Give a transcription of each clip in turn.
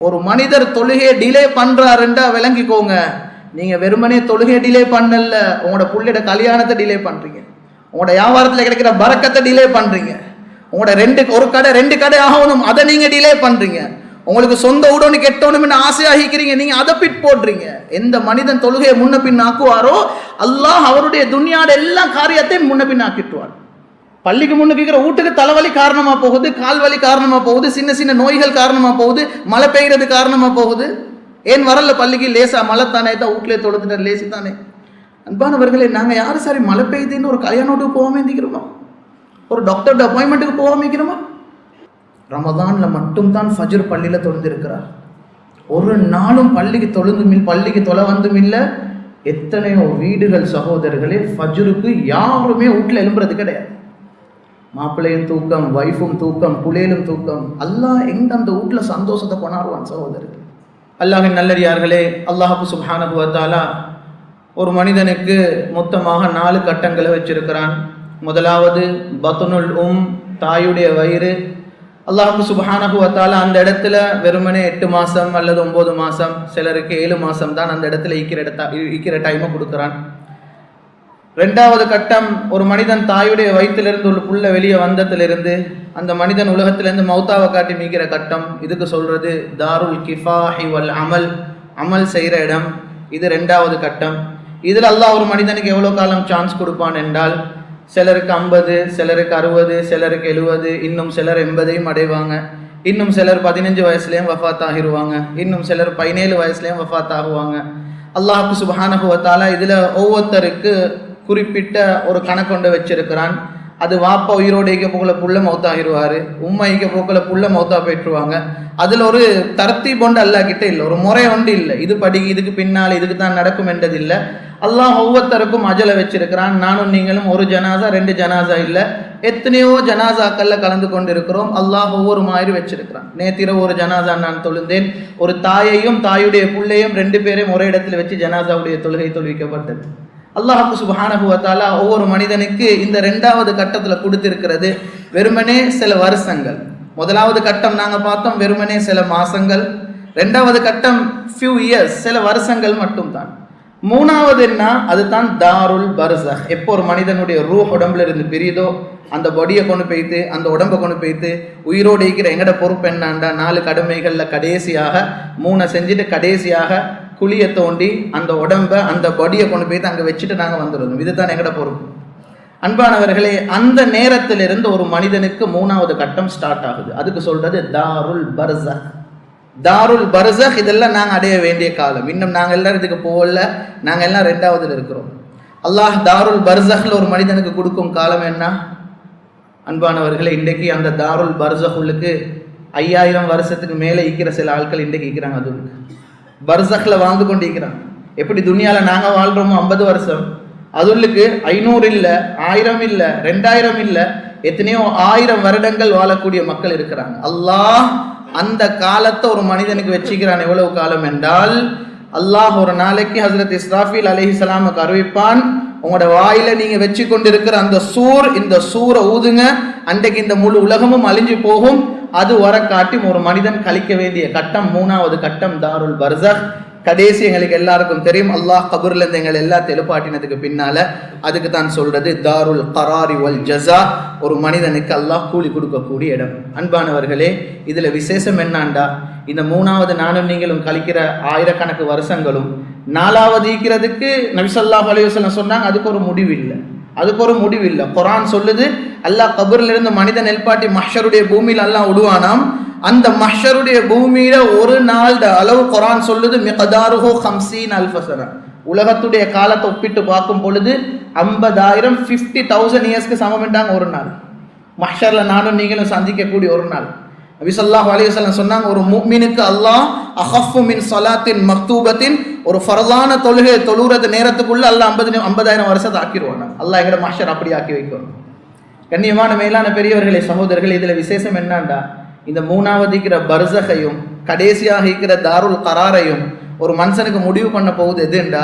ஒரு மனிதர் தொழுகையை டிலே பண்றாருண்டா விளங்கிக்கோங்க, நீங்க வெறுமனே தொழுகையை டிலே பண்ணல, உங்களோட புள்ளையோட கல்யாணத்தை டிலே பண்றீங்க, உங்களோட வியாபாரத்தில் கிடைக்கிற பரக்கத்தை டிலே பண்றீங்க, உங்களோட ஒரு கடை 2 கடை ஆகணும் அதை நீங்க டிலே பண்றீங்க, உங்களுக்கு சொந்த உடனே கெட்டோன்னு ஆசையாகிக்கிறீங்க, நீங்க அதை பிட் போடுறீங்க. எந்த மனிதன் தொழுகையை முன்ன பின் ஆக்குவாரோ அல்லாஹ் அவருடைய துன்யாட எல்லா காரியத்தையும் முன்ன பின் ஆக்கிட்டுவார். பள்ளிக்கு முன்னுக்கு வீட்டுக்கு தலைவலி காரணமா போகுது, கால் வலி காரணமா போகுது, சின்ன சின்ன நோய்கள் காரணமா போகுது, மழை பெய்கிறது காரணமா போகுது. ஏன் வரல பள்ளிக்கு? லேசா மழை தானே தான், வீட்டிலே தொழுதுட்டு லேசி தானே. அன்பானவர்களே, நாங்கள் யாரும் சரி மழை பெய்யுதுன்னு ஒரு கல்யாணத்துக்கு போகாம இருந்திக்கிறோமா? ஒரு டாக்டர் அப்பாயின்மெண்ட்டுக்கு போகாம இருக்கிறோமா? ரமதான்ல மட்டும்தான் ஃபஜ்ர் பள்ளியில தொழுந்திருக்கிறார். ஒரு நாளும் பள்ளிக்கு தொலை வந்தும் இல்லை. எத்தனையோ வீடுகள் சகோதரர்களே ஃபஜ்ருக்கு யாருமே வீட்டில் எழும்புறது கிடையாது. மாப்பிள்ளையும் தூக்கம், வைஃபும் தூக்கம், புள்ளையிலும் தூக்கம். அல்லாஹ் எங்க அந்த வீட்டில் சந்தோஷத்தை கொண்டாடுவான் சகோதரர்கள். அல்லாஹின் நல்லடியார்களே, அல்லாஹ் சுப்ஹானஹு வ தஆலா ஒரு மனிதனுக்கு மொத்தமாக 4 கட்டங்களை வச்சிருக்கிறான். முதலாவது பத்னுல் தாயுடைய வயிறு. அல்லாஹ் சுப்ஹானஹு வ தஆலா அந்த இடத்துல வெறுமனே 8 மாதம் அல்லது 9 மாதம், சிலருக்கு 7 மாதம் தான் அந்த இடத்துல ஈக்கிற டைமை கொடுக்குறான். 2வது கட்டம், ஒரு மனிதன் தாயுடைய வயிற்றிலிருந்து ஒரு புள்ள வெளியே வந்ததிலிருந்து அந்த மனிதன் உலகத்திலிருந்து மௌத்தாவை காட்டி மீக்கிற கட்டம். இதுக்கு சொல்றது தாருல் கிஃபாஹி வல் அமல் செய்கிற இடம். இது 2வது கட்டம். இதில் அல்லாஹ் ஒரு மனிதனுக்கு எவ்வளோ காலம் சான்ஸ் கொடுப்பான் என்றால், சிலருக்கு 50, சிலருக்கு 60, சிலருக்கு 70, இன்னும் சிலர் 80ஐயும் அடைவாங்க, இன்னும் சிலர் 15 வயசுலேயும் வஃபாத் ஆகிடுவாங்க, இன்னும் சிலர் 17 வயசுலேயும் வஃபாத் ஆகுவாங்க. அல்லாஹ் சுப்ஹானஹு வ தஆலா இதில் ஒவ்வொருத்தருக்கு குறிப்பிட்ட ஒரு கணக்கொண்டு வச்சிருக்கிறான். அது வாப்பா உயிரோடு ஈக்க போக்குல புள்ள மௌத்தாகிடுவார், உம்மா ஈக்க போக்குல புள்ள மௌத்தா போயிட்டுருவாங்க. அதில் ஒரு தர்த்தீப் ஒன்று அல்லாஹ் கிட்ட இல்லை, ஒரு முறை ஒன்று இல்லை, இது படி இதுக்கு பின்னால் இதுக்கு தான் நடக்கும் என்றது இல்லை. அல்லாஹ் ஒவ்வொருத்தருக்கும் அஜலை வச்சிருக்கிறான். நானும் நீங்களும் ஒரு ஜனாசா 2 ஜனாசா இல்லை, எத்தனையோ ஜனாசாக்கள்ல கலந்து கொண்டு இருக்கிறோம். அல்லாஹ் ஒவ்வொரு மாதிரி வச்சிருக்கிறான். நேத்திர ஒரு ஜனாசா நான் தொழுந்தேன். ஒரு தாயையும் தாயுடைய பிள்ளையும் 2 பேரையும் ஒரே இடத்துல வச்சு ஜனாசாவுடைய தொழுகை தொழுவிக்கப்பட்டது. அல்லாஹ் சுப்ஹானஹு வ தஆலா ஒவ்வொரு மனிதனுக்கு இந்த 2வது கட்டத்தில் கொடுத்திருக்கிறது வெறுமனே சில வருஷங்கள். முதலாவது கட்டம் நாங்கள் பார்த்தோம் வெறுமனே சில மாசங்கள். 2வது கட்டம் ஃபியூ இயர்ஸ், சில வருஷங்கள் மட்டும்தான். 3வது என்ன? அதுதான் தாருல் பர்ஸஹ். எப்போ ஒரு மனிதனுடைய ரூஹ் உடம்புல இருந்து பிரியுதோ அந்த பொடியை கொண்டு போய்த்து, அந்த உடம்பை கொண்டு போய்த்து, உயிரோடு இருக்கிற எங்கட பொறுப்பு என்னாண்டா 4 கடமைகளில் கடைசியாக 3 செஞ்சுட்டு கடைசியாக குழியை தோண்டி அந்த உடம்பை அந்த பொடியை கொண்டு போய்த்து அங்கே வச்சுட்டு நாங்கள் வந்துடுறோம். இதுதான் எங்கட பொறுப்பு. அன்பானவர்களே, அந்த நேரத்திலிருந்து ஒரு மனிதனுக்கு 3வது கட்டம் ஸ்டார்ட் ஆகுது. அதுக்கு சொல்றது தாருல் பர்ஸஹ். தாருல் பர்ஸஹ் இதெல்லாம் நாங்கள் அடைய வேண்டிய காலம். இன்னும் நாங்கள் எல்லாரும் இதுக்கு போகல, நாங்கள் எல்லாம் 2வதுல இருக்கிறோம். அல்லாஹ் தாருல் பர்ஸஹ்ல ஒரு மனிதனுக்கு கொடுக்கும் காலம் என்ன? அன்பானவர்களே, இன்றைக்கு அந்த தாருல் பர்ஸஹுக்கு 5000 வருஷத்துக்கு மேலே ஈக்கிற சில ஆட்கள் இன்றைக்கு ஈக்கிறாங்க. அது பர்ஸஹ்ல வாழ்ந்து கொண்டு ஈக்கிறாங்க. எப்படி துனியால நாங்கள் வாழ்றோமோ 50 வருஷம், அதுக்கு 500 இல்லை, 1000 இல்லை, 2000 இல்லை, எத்தனையோ 1000 வருடங்கள் வாழக்கூடிய மக்கள் இருக்கிறாங்க. அல்லாஹ் அந்த காலத்தை ஒரு மனிதனுக்கு வச்சுக்கிறான். எவ்வளவு காலம் என்றால், அல்லாஹ் ஒரு நாளைக்கு ஹஸ்ரத் இஸ்ராஃபீல் அலைஹிஸ்ஸலாமுக்கு அறிவிப்பான், உங்களோட வாயில நீங்க வச்சு கொண்டு இருக்கிற அந்த இந்த சூரை ஊதுங்க, அன்றைக்கு இந்த முழு உலகமும் அழிஞ்சு போகும். அது வர காட்டி ஒரு மனிதன் கழிக்க வேண்டிய கட்டம் 3வது கட்டம் தாருல் பர்ஸஹ். கடைசி எங்களுக்கு எல்லாருக்கும் தெரியும், அல்லாஹ் கபூர்ல இருந்து எங்களை எல்லாம் தெளிப்பாட்டினதுக்கு பின்னால அதுக்கு தான் சொல்றது தாருல் கராரி வல் ஜஸா. ஒரு மனிதனுக்கு அல்லாஹ் கூலி கொடுக்கக்கூடிய இடம். அன்பானவர்களே, இதுல விசேஷம் என்னாண்டா, இந்த 3வது நானும் நீங்களும் கழிக்கிற 1000கணக்கு வருஷங்களும் 4வது ஈக்கிறதுக்கு நபி ஸல்லல்லாஹு அலைஹி வஸல்லம் சொன்னாங்க, அதுக்கு ஒரு முடிவு இல்லை. குர்ஆன் சொல்லுது, அல்லாஹ் கபூர்ல இருந்து மனிதன் நெல்பாட்டி மஹ்ஷருடைய பூமியில் அல்லாஹ் விடுவானாம். அந்த மஹ்ஷருடைய பூமியில ஒரு நாள் அளவு குர்ஆன் சொல்லுது மிக்தாருஹு 50,000 சனா. உலகத்துடைய காலத்தை ஒப்பிட்டு பார்க்கும் பொழுது 50,000 இயர்ஸ்க்கு சமம் என்றாங்க ஒரு நாள். மஹ்ஷர்ல நானும் நீங்களும் சந்திக்கக்கூடிய ஒரு நாள். நபி ஸல்லல்லாஹு அலைஹி வஸல்லம் சொன்னாங்க, ஒரு முஃமினுக்கு அல்லாஹ் அஹஃபு மின் ஸலாத்தின் மக்தூபத்தின், ஒரு ஃபர்லான தொழுகை தொழுகிறது நேரத்துக்குள்ள அல்லாஹ் 50,000 வருஷத்தை ஆக்கிடுவான். அல்லாஹ் எங்கட மஹ்ஷர் அப்படி ஆக்கி வைக்கணும். கண்ணியமான மேலான பெரியவர்களே, சகோதரர்கள், இதுல விசேஷம் என்னண்டா, இந்த 3வது இருக்கிற பர்ஸஹையும் கடைசியாக இருக்கிற தாருல் கராரையும் ஒரு மனுஷனுக்கு முடிவு பண்ண போகுது எதுண்டா,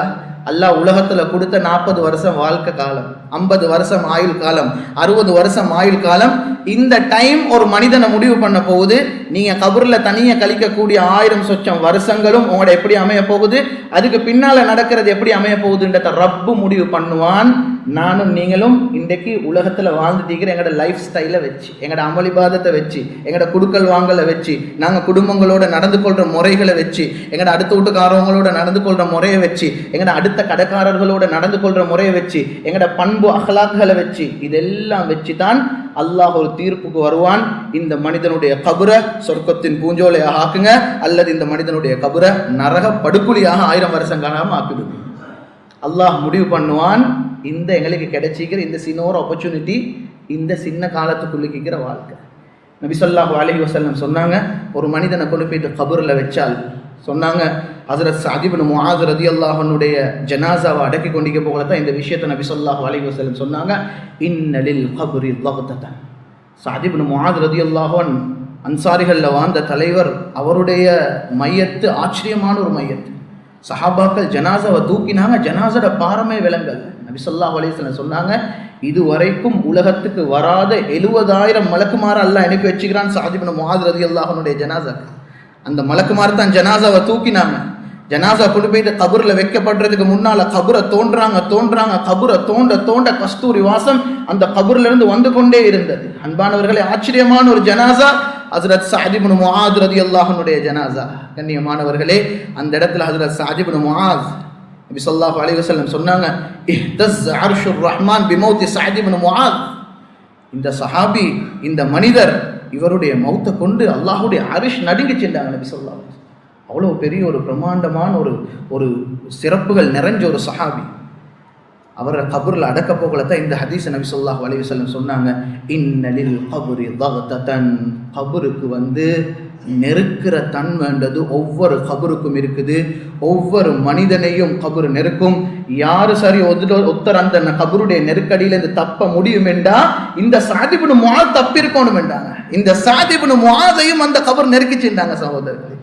அல்லாஹ் உலகத்துல கொடுத்த 40 வருஷம் வாழ்க்கை காலம், 50 வருஷம் ஆயுள் காலம், 60 வருஷம் ஆயுள் காலம். இந்த டைம் ஒரு மனிதனை முடிவு பண்ண போகுது. நீங்க கபர்ல தனியா கழிக்கக்கூடிய 1000 சொச்சம் வருஷங்களும் உங்களோட எப்படி அமைய போகுது, அதுக்கு பின்னால நடக்கிறது எப்படி அமைய போகுதுன்றத ரப்பு முடிவு பண்ணுவான். நானும் நீங்களும் இன்றைக்கு உலகத்துல வாழ்ந்துட்டீங்கிற எங்களோட லைஃப் ஸ்டைலை வச்சு, எங்களோட அமளிபாதத்தை வச்சு, எங்களோட குடுக்கல் வாங்கலை வச்சு, நாங்க குடும்பங்களோட நடந்து கொள்ற முறைகளை வச்சு, எங்களோட அடுத்த வீட்டுக்காரவங்களோட நடந்து கொள்ற முறையை வச்சு, எங்களோட அடுத்த கடைக்காரர்களோட நடந்து கொள்ற முறையை வச்சு, எங்களோட பண்பு அகலாக்களை வச்சு, இதெல்லாம் வச்சு தான் அல்லாஹ் ஒரு தீர்ப்புக்கு வருவான். இந்த மனிதனுடைய கபரை சொர்க்கத்தின் பூஞ்சோலையாக ஆக்குங்க, அல்லது இந்த மனிதனுடைய கபரை நரக படுகொலியாக 1000 வருஷம் காணாம ஆக்கிடுங்க. அல்லாஹ் முடிவு பண்ணுவான். இந்த எங்களுக்கு கிடைச்சிக்கிற இந்த சின்ன ஒரு ஆப்பர்ச்சுனிட்டி, இந்த சின்ன காலத்துக்குள்ளிக்கிற வாழ்க்கை. நபி ஸல்லல்லாஹு அலைஹி வஸல்லம் சொன்னாங்க, ஒரு மனிதனை கொண்டு போயிட்டு கபூரில் வச்சால் சொன்னாங்க, ஹஸரத் சஅத் இப்னு முஆஸ் ரலியல்லாஹு அன்ஹுடைய ஜனாஸாவை அடக்கி கொண்டிருக்க போகல தான் இந்த விஷயத்தை நபி ஸல்லல்லாஹு அலைஹி வஸல்லம் சொன்னாங்க, இன்னலில் கப்ரி லக்ததன். சஅத் இப்னு முஆஸ் ரலியல்லாஹு அன்ஹு அன்சாரிகளில் வாழ்ந்த தலைவர், அவருடைய மையத்து ஆச்சரியமான ஒரு மையத்து. சஹாபாக்கள் ஜனாஸாவை தூக்கினாங்க, ஜனாஸோட பாரமே விலங்கல். நபி ஸல்லல்லாஹு அலைஹி வஸல்லம் சொன்னாங்க, இதுவரைக்கும் உலகத்துக்கு வராத 70,000 மலக்குமார அல்லாஹ் அனுப்பி வச்சுக்கிறான் சஅத் இப்னு முஆஸ் ரலியல்லாஹு அன்ஹுடைய ஜனாஸாக்கு. அந்த மலக்குமார் தான் ஜனாஸாவை தூக்கினாங்க. ஜனாஸா கொண்டு போயிட்டு கபூரில் வைக்கப்படுறதுக்கு முன்னால கபூரை தோன்றாங்க. கபூரை தோண்ட கஸ்தூரி வாசம் அந்த கபூர்ல இருந்து வந்து கொண்டே இருந்தது. அன்பானவர்களே, ஆச்சரியமான ஒரு ஜனாஸா ஹஸரத் சஅத் இப்னு முஆஸ் ரலியல்லாஹு அன்ஹுடைய ஜனாஸா. கண்ணியமானவர்களே, அந்த இடத்துல ஹஸரத் சஅத் இப்னு முஆஸ் நபி ஸல்லல்லாஹு அலைஹி வஸல்லம் சொன்னாங்க, இஹ்தஸ் அர்ஷுர் ரஹ்மான் பிமௌத்தி சஅத் இப்னு முஆஸ். இந்த சஹாபி, இந்த மனிதர், இவருடைய மௌத்தை கொண்டு அல்லாஹ்வுடைய அரிஷ் நடுங்கி சென்றாங்க நபி ஸல்லல்லாஹு அலைஹி வஸல்லம். அவ்வளோ பெரிய ஒரு பிரமாண்டமான ஒரு சிறப்புகள் நிறைஞ்ச ஒரு சஹாபி. அவரை கபூரில் அடக்க போகலத்தான் இந்த ஹதீஸ் நபி ஸல்லல்லாஹு அலைஹி வஸல்லம் சொன்னாங்க, இன்னலில் கபுரி தகதன். கபருக்கு நெருக்கிற தன்மைன்றது ஒவ்வொரு கபருக்கும் இருக்குது. ஒவ்வொரு மனிதனையும் கபரு நெருக்கும். யாரு சரி ஒருத்தர் அந்த கபருடைய நெருக்கடியில இருந்து தப்ப முடியும் என்றா இந்த சஅத் இப்னு முஆஸ் தப்பிருக்கணும் என்றாங்க. இந்த சஅத் இப்னு முஆஸையும் அந்த கபர் நெருக்கி சென்றாங்க சகோதரர்களே.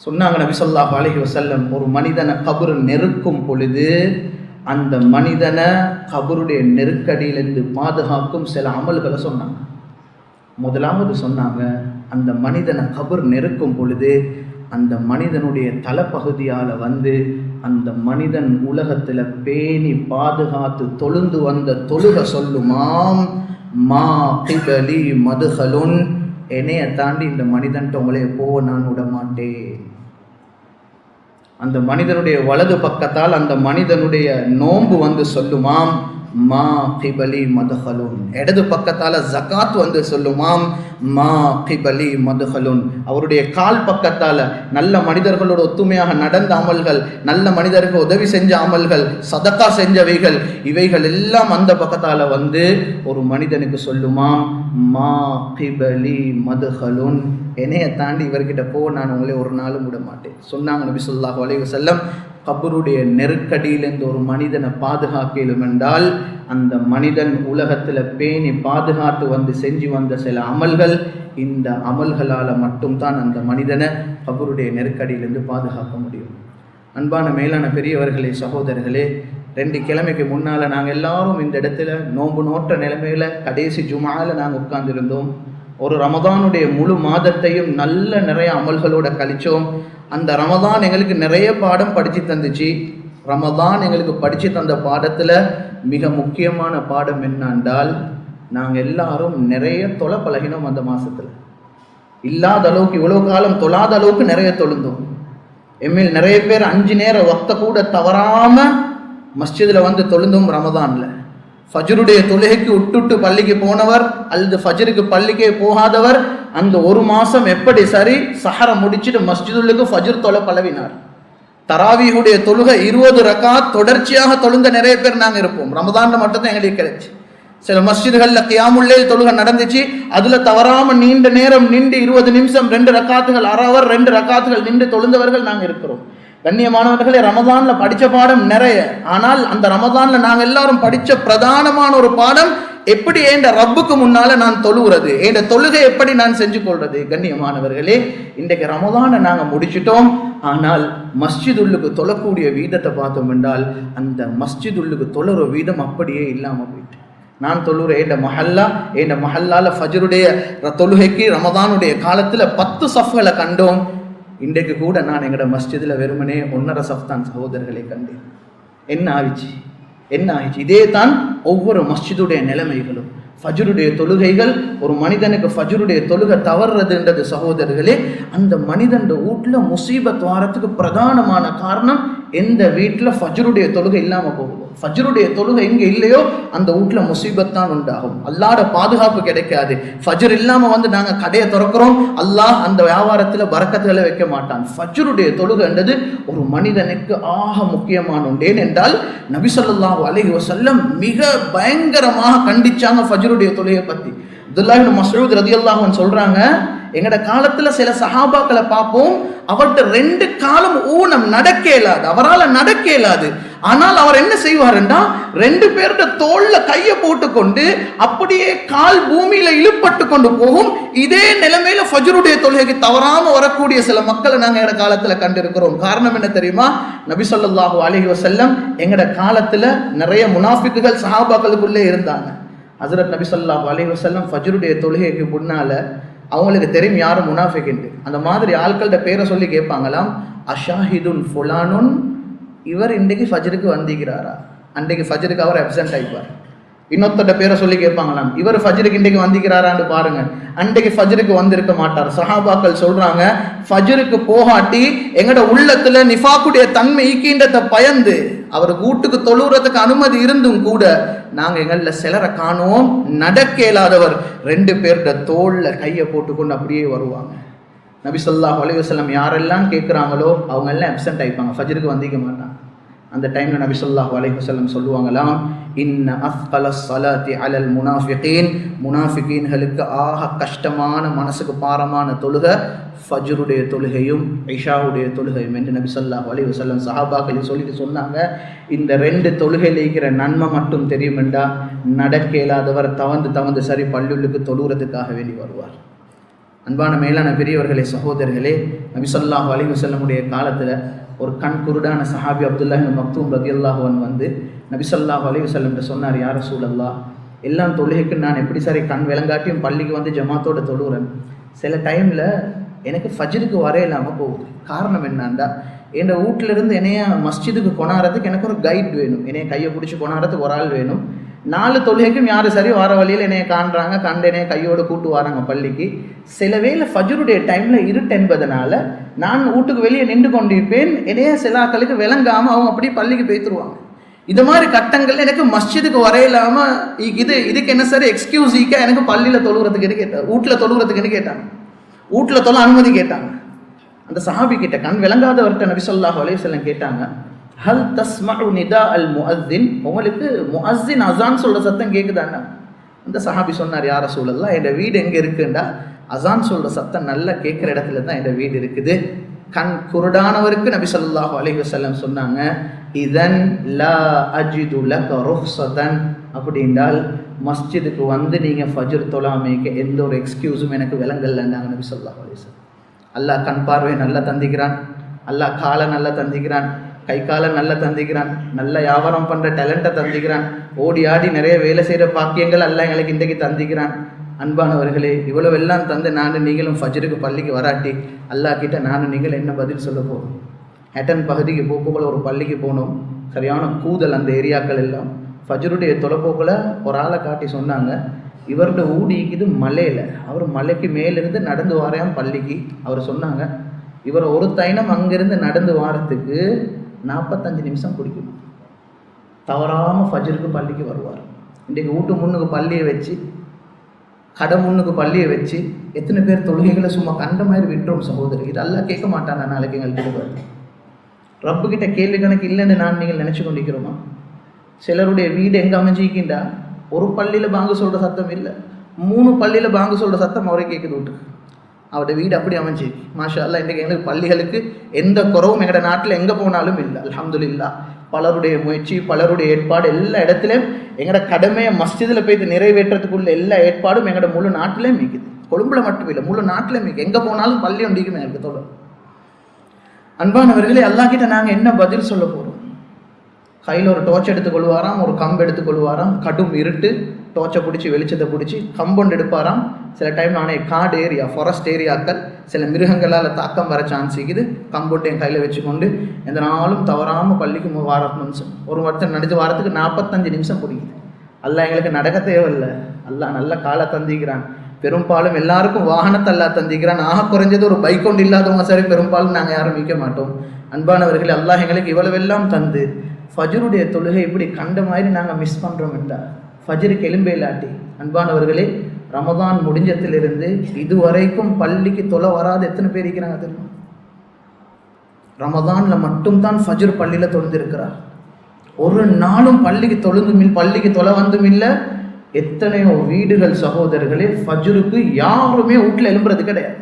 சொன்னாங்க நபி ஸல்லல்லாஹு அலைஹி வஸல்லம், ஒரு மனிதனை கபர் நெருக்கும் பொழுது அந்த மனிதனை கபருடைய நெருக்கடியிலிருந்து பாதுகாக்கும் சில அமல்களை சொன்னாங்க. முதலாவது சொன்னாங்க, அந்த மனிதனை கபர் நெருக்கும் பொழுது அந்த மனிதனுடைய தலைப்பகுதியால் அந்த மனிதன் உலகத்தில் பேணி பாதுகாத்து தொழுந்து வந்த தொழுக சொல்லுமாம், மா கிபலி மதுஹலுன், என்னைய தாண்டி இந்த மனிதன்ட்ட உங்களே போக நான் விட மாட்டேன். அந்த மனிதனுடைய வலது பக்கத்தால் அந்த மனிதனுடைய நோன்பு சொல்லுமாம், மா கிபலி மதுஹலுன். இடது பக்கத்தால ஜகாத் சொல்லுமாம், மா கிபலி மதுஹலுன். அவருடைய கால் பக்கத்தால நல்ல மனிதர்களோட ஒத்துமையாக நடந்த அமல்கள், நல்ல மனிதருக்கு உதவி செஞ்ச அமல்கள், சதக்கா செஞ்சவைகள், இவைகள் எல்லாம் அந்த பக்கத்தால ஒரு மனிதனுக்கு சொல்லுமாம், மா கிபலி மதுஹலுன், என்னைய தாண்டி இவர்கிட்ட நான் உங்களே ஒரு நாளும் விட மாட்டேன். சொன்னாங்க நபி ஸல்லல்லாஹு அலைஹி வஸல்லம், கபருடைய நெருக்கடியிலிருந்து ஒரு மனிதனை பாதுகாக்கலும் என்றால் அந்த மனிதன் உலகத்தில் பேணி பாதுகாத்து செஞ்சு வந்த சில அமல்கள், இந்த அமல்களால் மட்டும்தான் அந்த மனிதனை கபருடைய நெருக்கடியிலிருந்து பாதுகாக்க முடியும். அன்பான மேலான பெரியவர்களே, சகோதரர்களே, 2 கிழமைக்கு முன்னால் நாங்கள் எல்லாரும் இந்த இடத்துல நோன்பு நோற்ற நிலைமையில் கடைசி ஜுமாவில் நாங்கள் உட்கார்ந்துருந்தோம். ஒரு ரமதானுடைய முழு மாதத்தையும் நிறைய அமல்களோட கழிச்சோம். அந்த ரமதான் எங்களுக்கு நிறைய பாடம் படித்து தந்துச்சு. ரமதான் எங்களுக்கு படித்து தந்த பாடத்தில் மிக முக்கியமான பாடம் என்னென்றால், நாங்கள் எல்லாரும் நிறைய தொலை பழகினோம். அந்த மாதத்தில் இல்லாத அளவுக்கு, இவ்வளோ காலம் தொழாத அளவுக்கு நிறைய தொழுந்தோம். எம்மில் நிறைய பேர் 5 நேர வக்த கூட தவறாமல் மஸ்ஜிதில் தொழுந்தோம். ரமதானில் ஃபஜ்ருடைய தொழுகைக்கு விட்டுட்டு பள்ளிக்கு போனவர் அல்லது ஃபஜ்ருக்கு பள்ளிக்கே போகாதவர் அந்த ஒரு மாதம் எப்படி சரி சஹர முடிச்சுட்டு மஸ்ஜிதுக்கு ஃபஜ்ர் தொலை பழவினார். தராவீஹுடைய தொழுகை 20 ரக்காத் தொடர்ச்சியாக தொழுந்த நிறைய பேர் நாங்கள் இருப்போம். ரமதான்ல மட்டும்தான் எங்களுக்கு கிடைச்சி. சில மஸ்ஜிதுகளில் கியாமுல் லைல் தொழுகை நடந்துச்சு. அதில் தவறாமல் நீண்ட நேரம் நின்று 20 நிமிஷம் 2 ரக்காத்துகள், அரை அவர் 2 ரக்காத்துகள் நின்று தொழுந்தவர்கள் நாங்கள் இருக்கிறோம். கண்ணியமானவர்களே, ரமதான்ல படிச்ச பாடம் நிறைய. ஆனால் அந்த ரமதான்ல நாங்கள் எல்லாரும் படிச்ச பிரதானமான ஒரு பாடம், எப்படி என் ரப்புக்கு முன்னால நான் தொழுகிறது, என் தொழுகை எப்படி நான் செஞ்சு கொள்றது? கண்ணியமானவர்களே, இன்றைக்கு ரமதானை நாங்க முடிச்சிட்டோம். ஆனால் மஸ்ஜிதுல்லுக்கு தொழக்கூடிய வீதத்தை பார்த்தோம் என்றால் அந்த மஸ்ஜிதுல்லுக்கு தொழுற வீதம் அப்படியே இல்லாம போயிட்டு. நான் தொழுறேன் என் மஹல்லால ஃபஜ்ருடைய தொழுகைக்கு ரமதானுடைய காலத்துல 10 சஃப்களை கண்டோம். இன்றைக்கு கூட நான் எங்கட மஸ்ஜிதில் வெறுமனே 1.5 சஃப் தான் சகோதரர்களை கண்டேன். என்ன ஆயிடுச்சு? இதே தான் ஒவ்வொரு மஸ்ஜிதுடைய நிலைமைகளும். ஃபஜ்ருடைய தொழுகைகள், ஒரு மனிதனுக்கு ஃபஜ்ருடைய தொழுகை தவறுறதுன்றது சகோதரர்களே, அந்த மனிதன் வீட்டுல முசீபத் வாரத்துக்கு பிரதானமான காரணம் எந்த வீட்டுல ஃபஜ்ருடைய தொழுகை இல்லாம போகுதோ, ஃபஜ்ருடைய தொழுகை எங்க இல்லையோ அந்த வீட்டுல முசீபத் தான் உண்டாகும். அல்லாஹ்ட பாதுகாப்பு கிடைக்காது. ஃபஜ்ர் இல்லாம நாங்க கடையை திறக்கிறோம், அல்லாஹ் அந்த வியாபாரத்துல பரக்கத்துகளை வைக்க மாட்டான். ஃபஜ்ருடைய தொழுகைன்றது ஒரு மனிதனுக்கு ஆக முக்கியமான ஒன்று. ஏனென்றால் நபி ஸல்லல்லாஹு அலைஹி வஸல்லம் மிக பயங்கரமாக கண்டிச்சாங்க ஃபஜ்ருடைய தொழுகையை பத்தி. அப்துல்லாஹ் இப்னு மஸ்ஊத் ரலியல்லாஹு அன்ஹு சொல்றாங்க, எங்கட காலத்துல சில சஹாபாக்களை பார்ப்போம், அவர்கிட்ட 2 காலம் ஊனம் நடக்க இயலாது, அவரால் நடக்க இயலாது. ஆனால் அவர் என்ன செய்வாருன்னா 2 பேருட தோல்ல கையை போட்டுக்கொண்டு அப்படியே கால் பூமியில இழுப்பட்டு கொண்டு போகும். இதே நிலைமையில ஃபஜ்ருடைய தொழுகைக்கு தவறாம வரக்கூடிய சில மக்களை நாங்க எங்கட காலத்துல கண்டிருக்கிறோம். காரணம் என்ன தெரியுமா? நபி ஸல்லல்லாஹு அலைஹி வஸல்லம் எங்கட காலத்துல நிறைய முனாஃபிக்குகள் சஹாபாக்களுக்குள்ளே இருந்தாங்க. ஹஜ்ரத் நபி ஸல்லல்லாஹு அலைஹி வஸல்லம் ஃபஜ்ருடைய தொழுகைக்கு முன்னால அவங்களுக்கு தெரியும் யாரும் முனாஃபிக் என்று. அந்த மாதிரி ஆட்கள்கிட்ட பேரை சொல்லி கேட்பாங்களாம், அஷாஹிதுன் ஃபுலானுன், இவர் இன்றைக்கு ஃபஜ்ருக்கு வந்திருக்கிறாரா? அன்றைக்கு ஃபஜ்ருக்கு அவர் அப்சென்ட் ஆயிப்பார். இன்னொருத்த பேரை சொல்லி கேட்பாங்களாம், இவர் ஃபஜ்ருக்கு இன்றைக்கு வந்திருக்கிறாரான்னு பாருங்க, அன்றைக்கு ஃபஜ்ருக்கு வந்திருக்க மாட்டார். சஹாபாக்கள் சொல்றாங்க, ஃபஜ்ருக்கு போகாட்டி எங்கட உள்ளத்துல நிஃபாக்குடைய தன்மை ஈக்கின்றத பயந்து அவர் வீட்டுக்கு தொழுறதுக்கு அனுமதி இருந்தும் கூட நாங்க எங்கள சிலரை காணுவோம், நடக்க இயலாதவர் 2 பேருட தோல்ல கையை போட்டுக்கொண்டு அப்படியே வருவாங்க. நபி ஸல்லல்லாஹு அலைஹி வஸல்லம் யாரெல்லாம் கேட்குறாங்களோ அவங்க எல்லாம் அப்சென்ட் ஆயிப்பாங்க, ஃபஜ்ருக்கு வந்திக்க மாட்டாங்க. அந்த டைம்ல நபி ஸல்லல்லாஹு அலைஹி வஸல்லம் சொல்லுவாங்களாம், இன்ன அஸ்கலஸ் ஸலாத்தி அலல் முனாஃபிகீன், முனாஃபிகீன்களுக்கு ஆக கஷ்டமான மனசுக்கு பாரமான தொழுகை ஃபஜ்ருடைய தொழுகையும் இஷாவுடைய தொழுகையும் என்று நபி ஸல்லல்லாஹு அலைஹி வஸல்லம் சஹாபாக்களை சொல்லிட்டு சொன்னாங்க. இந்த 2 தொழுகையில் இருக்கிற நன்மை மட்டும் தெரியுமெண்டா நடக்க இயலாதவர் தவந்து சரி பள்ளியுள்ளுக்கு தொழுகிறதுக்காக வேண்டி வருவார். அன்பான மேலான பெரியவர்களே, சகோதரர்களே, நபி ஸல்லல்லாஹு அலைஹி வஸல்லமுடைய காலத்துல ஒரு கண் குருடான சஹாபி அப்துல்லாஹ் இப்னு மக்தூம் ரலியல்லாஹு அன்ஹு நபி ஸல்லல்லாஹு அலைஹி வஸல்லம் சொன்னார், யா ரசூலல்லாஹ், எல்லாம் தொழுகைக்கு நான் எப்படி சரி கண் விளங்காட்டியும் பள்ளிக்கு ஜமாத்தோட தொழுகிறேன், சில டைம்ல எனக்கு ஃபஜ்ருக்கு வர இல்லாமல் போகுது. காரணம் என்னன்னா, என் வீட்டில இருந்து என்னைய மஸ்ஜிதுக்கு கொண்டாடுறதுக்கு எனக்கு ஒரு கைட் வேணும், என்னைய கையை பிடிச்சி கொண்டாடுறதுக்கு ஒரு ஆள் வேணும். 4 தொழுகைக்கும் யாரு சரி வர வழியில் என்னைய காண்றாங்க, கண்டு என்னைய கையோடு கூட்டு வராங்க பள்ளிக்கு. சில வேளை ஃபஜ்ருடைய டைம்ல இருட்டு என்பதனால நான் வீட்டுக்கு வெளியே நின்று கொண்டிருப்பேன், என்னைய சிலாக்களுக்கு விளங்காம அவங்க அப்படி பள்ளிக்கு போய்த்துருவாங்க. இது மாதிரி கட்டங்கள் எனக்கு மஸ்ஜிதுக்கு வரையிலாம இதுக்கு என்ன சரி எக்ஸ்கியூஸ் ஈக்க எனக்கு பள்ளியில தொழுகிறதுக்கு கேட்டாங்க, வீட்டுல தொழுகிறதுக்குன்னு கேட்டாங்க, வீட்டுல தொழ அனுமதி கேட்டாங்க. அந்த சஹாபி கிட்ட கண் விளங்காதவர்கிட்ட நபி ஸல்லல்லாஹு அலைஹி வஸல்லம் கேட்டாங்க, ஹல் தஸ்மஉ நிதா அல் முஅஸ்ஸின், உங்களுக்கு முஅஸ்ஸின் அஸான் சொல்ற சத்தம் கேக்குதான்னா? அந்த சஹாபி சொன்னார், யா ரசூலல்லாஹ், என் வீடு எங்க இருக்குண்டா அஸான் சொல்ற சத்தம் நல்லா கேட்குற இடத்துல தான் என் வீடு இருக்குது. கண் குருடானவருக்கு நபி ஸல்லல்லாஹு அலைஹி வஸல்லம் சொன்னாங்க, இதன் லா அஜிது லக ருஹ்ஸதன், அப்படின்றால் மஸ்ஜிதுக்கு நீங்க ஃபஜ்ர் தொழாமைக்கு எந்த ஒரு எக்ஸ்கியூஸும் எனக்கு விளங்கலைன்னாங்க நபி ஸல்லல்லாஹு அலைஹி வஸல்லம். அல்லாஹ் கண் பார்வையை நல்லா தந்திக்கிறான், அல்லாஹ் காலை நல்லா தந்திக்கிறான், கை காலை நல்லா தந்திக்கிறான், நல்ல வியாபாரம் பண்ற டேலண்ட்டை தந்திக்கிறான், ஓடி ஆடி நிறைய வேலை செய்யற பாக்கியங்கள் அல்லாஹ் எங்களுக்கு இன்றைக்கு தந்திக்கிறான். அன்பானவர்களே, இவ்வளவு எல்லாம் தந்து நீங்களும் ஃபஜ்ருக்கு பள்ளிக்கு வராட்டி அல்லாஹ் கிட்ட நீங்களும் என்ன பதில் சொல்ல போகிறோம்? ஹேட்டன் பகுதிக்கு போக்குள்ள ஒரு பள்ளிக்கு போனோம், சரியான கூதல் அந்த ஏரியாக்கள் எல்லாம். ஃபஜ்ருடைய தொலைப்போக்கில் ஒரு ஆளை காட்டி சொன்னாங்க, இவரோட ஊடிக்குது மலையில், அவர் மலைக்கு மேலிருந்து நடந்து வாராம் பள்ளிக்கு. அவர் சொன்னாங்க, இவர் ஒரு தைனம் அங்கிருந்து நடந்து வாரத்துக்கு 45 நிமிஷம் பிடிக்கும், தவறாமல் ஃபஜ்ருக்கு பள்ளிக்கு வருவார். இன்றைக்கு வீட்டு முன்னுக்கு பள்ளியை வச்சு, கடை முன்னுக்கு பள்ளியை வச்சு எத்தனை பேர் தொழுகைகளை சும்மா கண்ட மாதிரி விட்டுறோம் சகோதரி. இதெல்லாம் கேட்க மாட்டாங்க, நாளைக்கு எங்களுக்கு வருது. ரப்பு கிட்ட கேள்வி கணக்கு இல்லைன்னு நீங்கள் நினைச்சு கொண்டிருக்கிறோமா? சிலருடைய வீடு எங்க அமைஞ்சிக்கின்றா, ஒரு பள்ளியில பாங்கு சொல்ற சத்தம் இல்லை, 3 பள்ளியில பாங்கு சொல்ற சத்தம் அவரே கேட்குது வீட்டுக்கு. அவருடைய வீடு அப்படி அமைஞ்சி மாஷா அல்லாஹ். இன்றைக்கு எங்களுக்கு பள்ளிகளுக்கு எந்த குறவும் எங்களோட நாட்டில் எங்கே போனாலும் இல்லை, அல்ஹம்துலில்லாஹ். பலருடைய முயற்சி, பலருடைய ஏற்பாடு, எல்லா இடத்துலையும் எங்களோட கடமையை மஸ்ஜிதில் போய்த்து நிறைவேற்றத்துக்குள்ள எல்லா ஏற்பாடும் எங்களோட முழு நாட்டிலே மிக்குது. கொழும்புல மட்டும் இல்லை, முழு நாட்டிலே மிக்கு. எங்கே போனாலும் பள்ளி ஒன்றிக்குமே எனக்கு தொடரும். அன்பானவர்களே, அல்லாஹ் கிட்ட நாங்கள் என்ன பதில் சொல்ல போகிறோம்? கையில் ஒரு டோர்ச் எடுத்துக்கொள்வாராம், ஒரு கம்பு எடுத்துக்கொள்வாராம், கடும் இருட்டு, டோர்ச்சை பிடிச்சி வெளிச்சத்தை பிடிச்சி கம்பொண்டு எடுப்பாராம். சில டைம் நானே காடு ஏரியா, ஃபாரஸ்ட் ஏரியாக்கள், சில மிருகங்களால் தாக்கம் வர சான்ஸ் இருக்குது. கம்பொண்டு என் கையில் வச்சுக்கொண்டு எந்த நாளும் தவறாமல் பள்ளிக்கு வாரம் நிமிஷம், ஒரு வருஷம் நடிச்சு வாரத்துக்கு 45 நிமிஷம் பிடிக்குது. அல்லாஹ் எங்களுக்கு நடக்க தேவையில்லை, அல்லாஹ் நல்ல காலை தந்திக்கிறான். பெரும்பாலும் எல்லாருக்கும் வாகனத்தை அல்லாஹ் தந்திக்கிறான். ஆக குறைஞ்சது ஒரு பைக் கொண்டு இல்லாதவங்க சரி, பெரும்பாலும் நாங்கள் யாரும் விற்க மாட்டோம். அன்பானவர்களே, அல்லாஹ் எங்களுக்கு இவ்வளவெல்லாம் தந்து ஃபஜ்ருடைய தொழுகை இப்படி கண்ட மாதிரி நாங்கள் மிஸ் பண்ணுறோம் என்றால், ஃபஜ்ருக்கு எலும்பே இல்லாட்டி, அன்பானவர்களே, ரமதான் முடிஞ்சத்திலிருந்து இதுவரைக்கும் பள்ளிக்கு தொலை வராது எத்தனை பேர் இருக்கிறாங்க தெரியுமா? ரமதானில் மட்டும்தான் ஃபஜ்ர் பள்ளியில் தொழுந்திருக்கிறார். ஒரு நாளும் பள்ளிக்கு தொலை வந்தும் இல்லை. எத்தனையோ வீடுகள் சகோதரர்களே, ஃபஜ்ருக்கு யாருமே வீட்டில் எழும்புறது கிடையாது.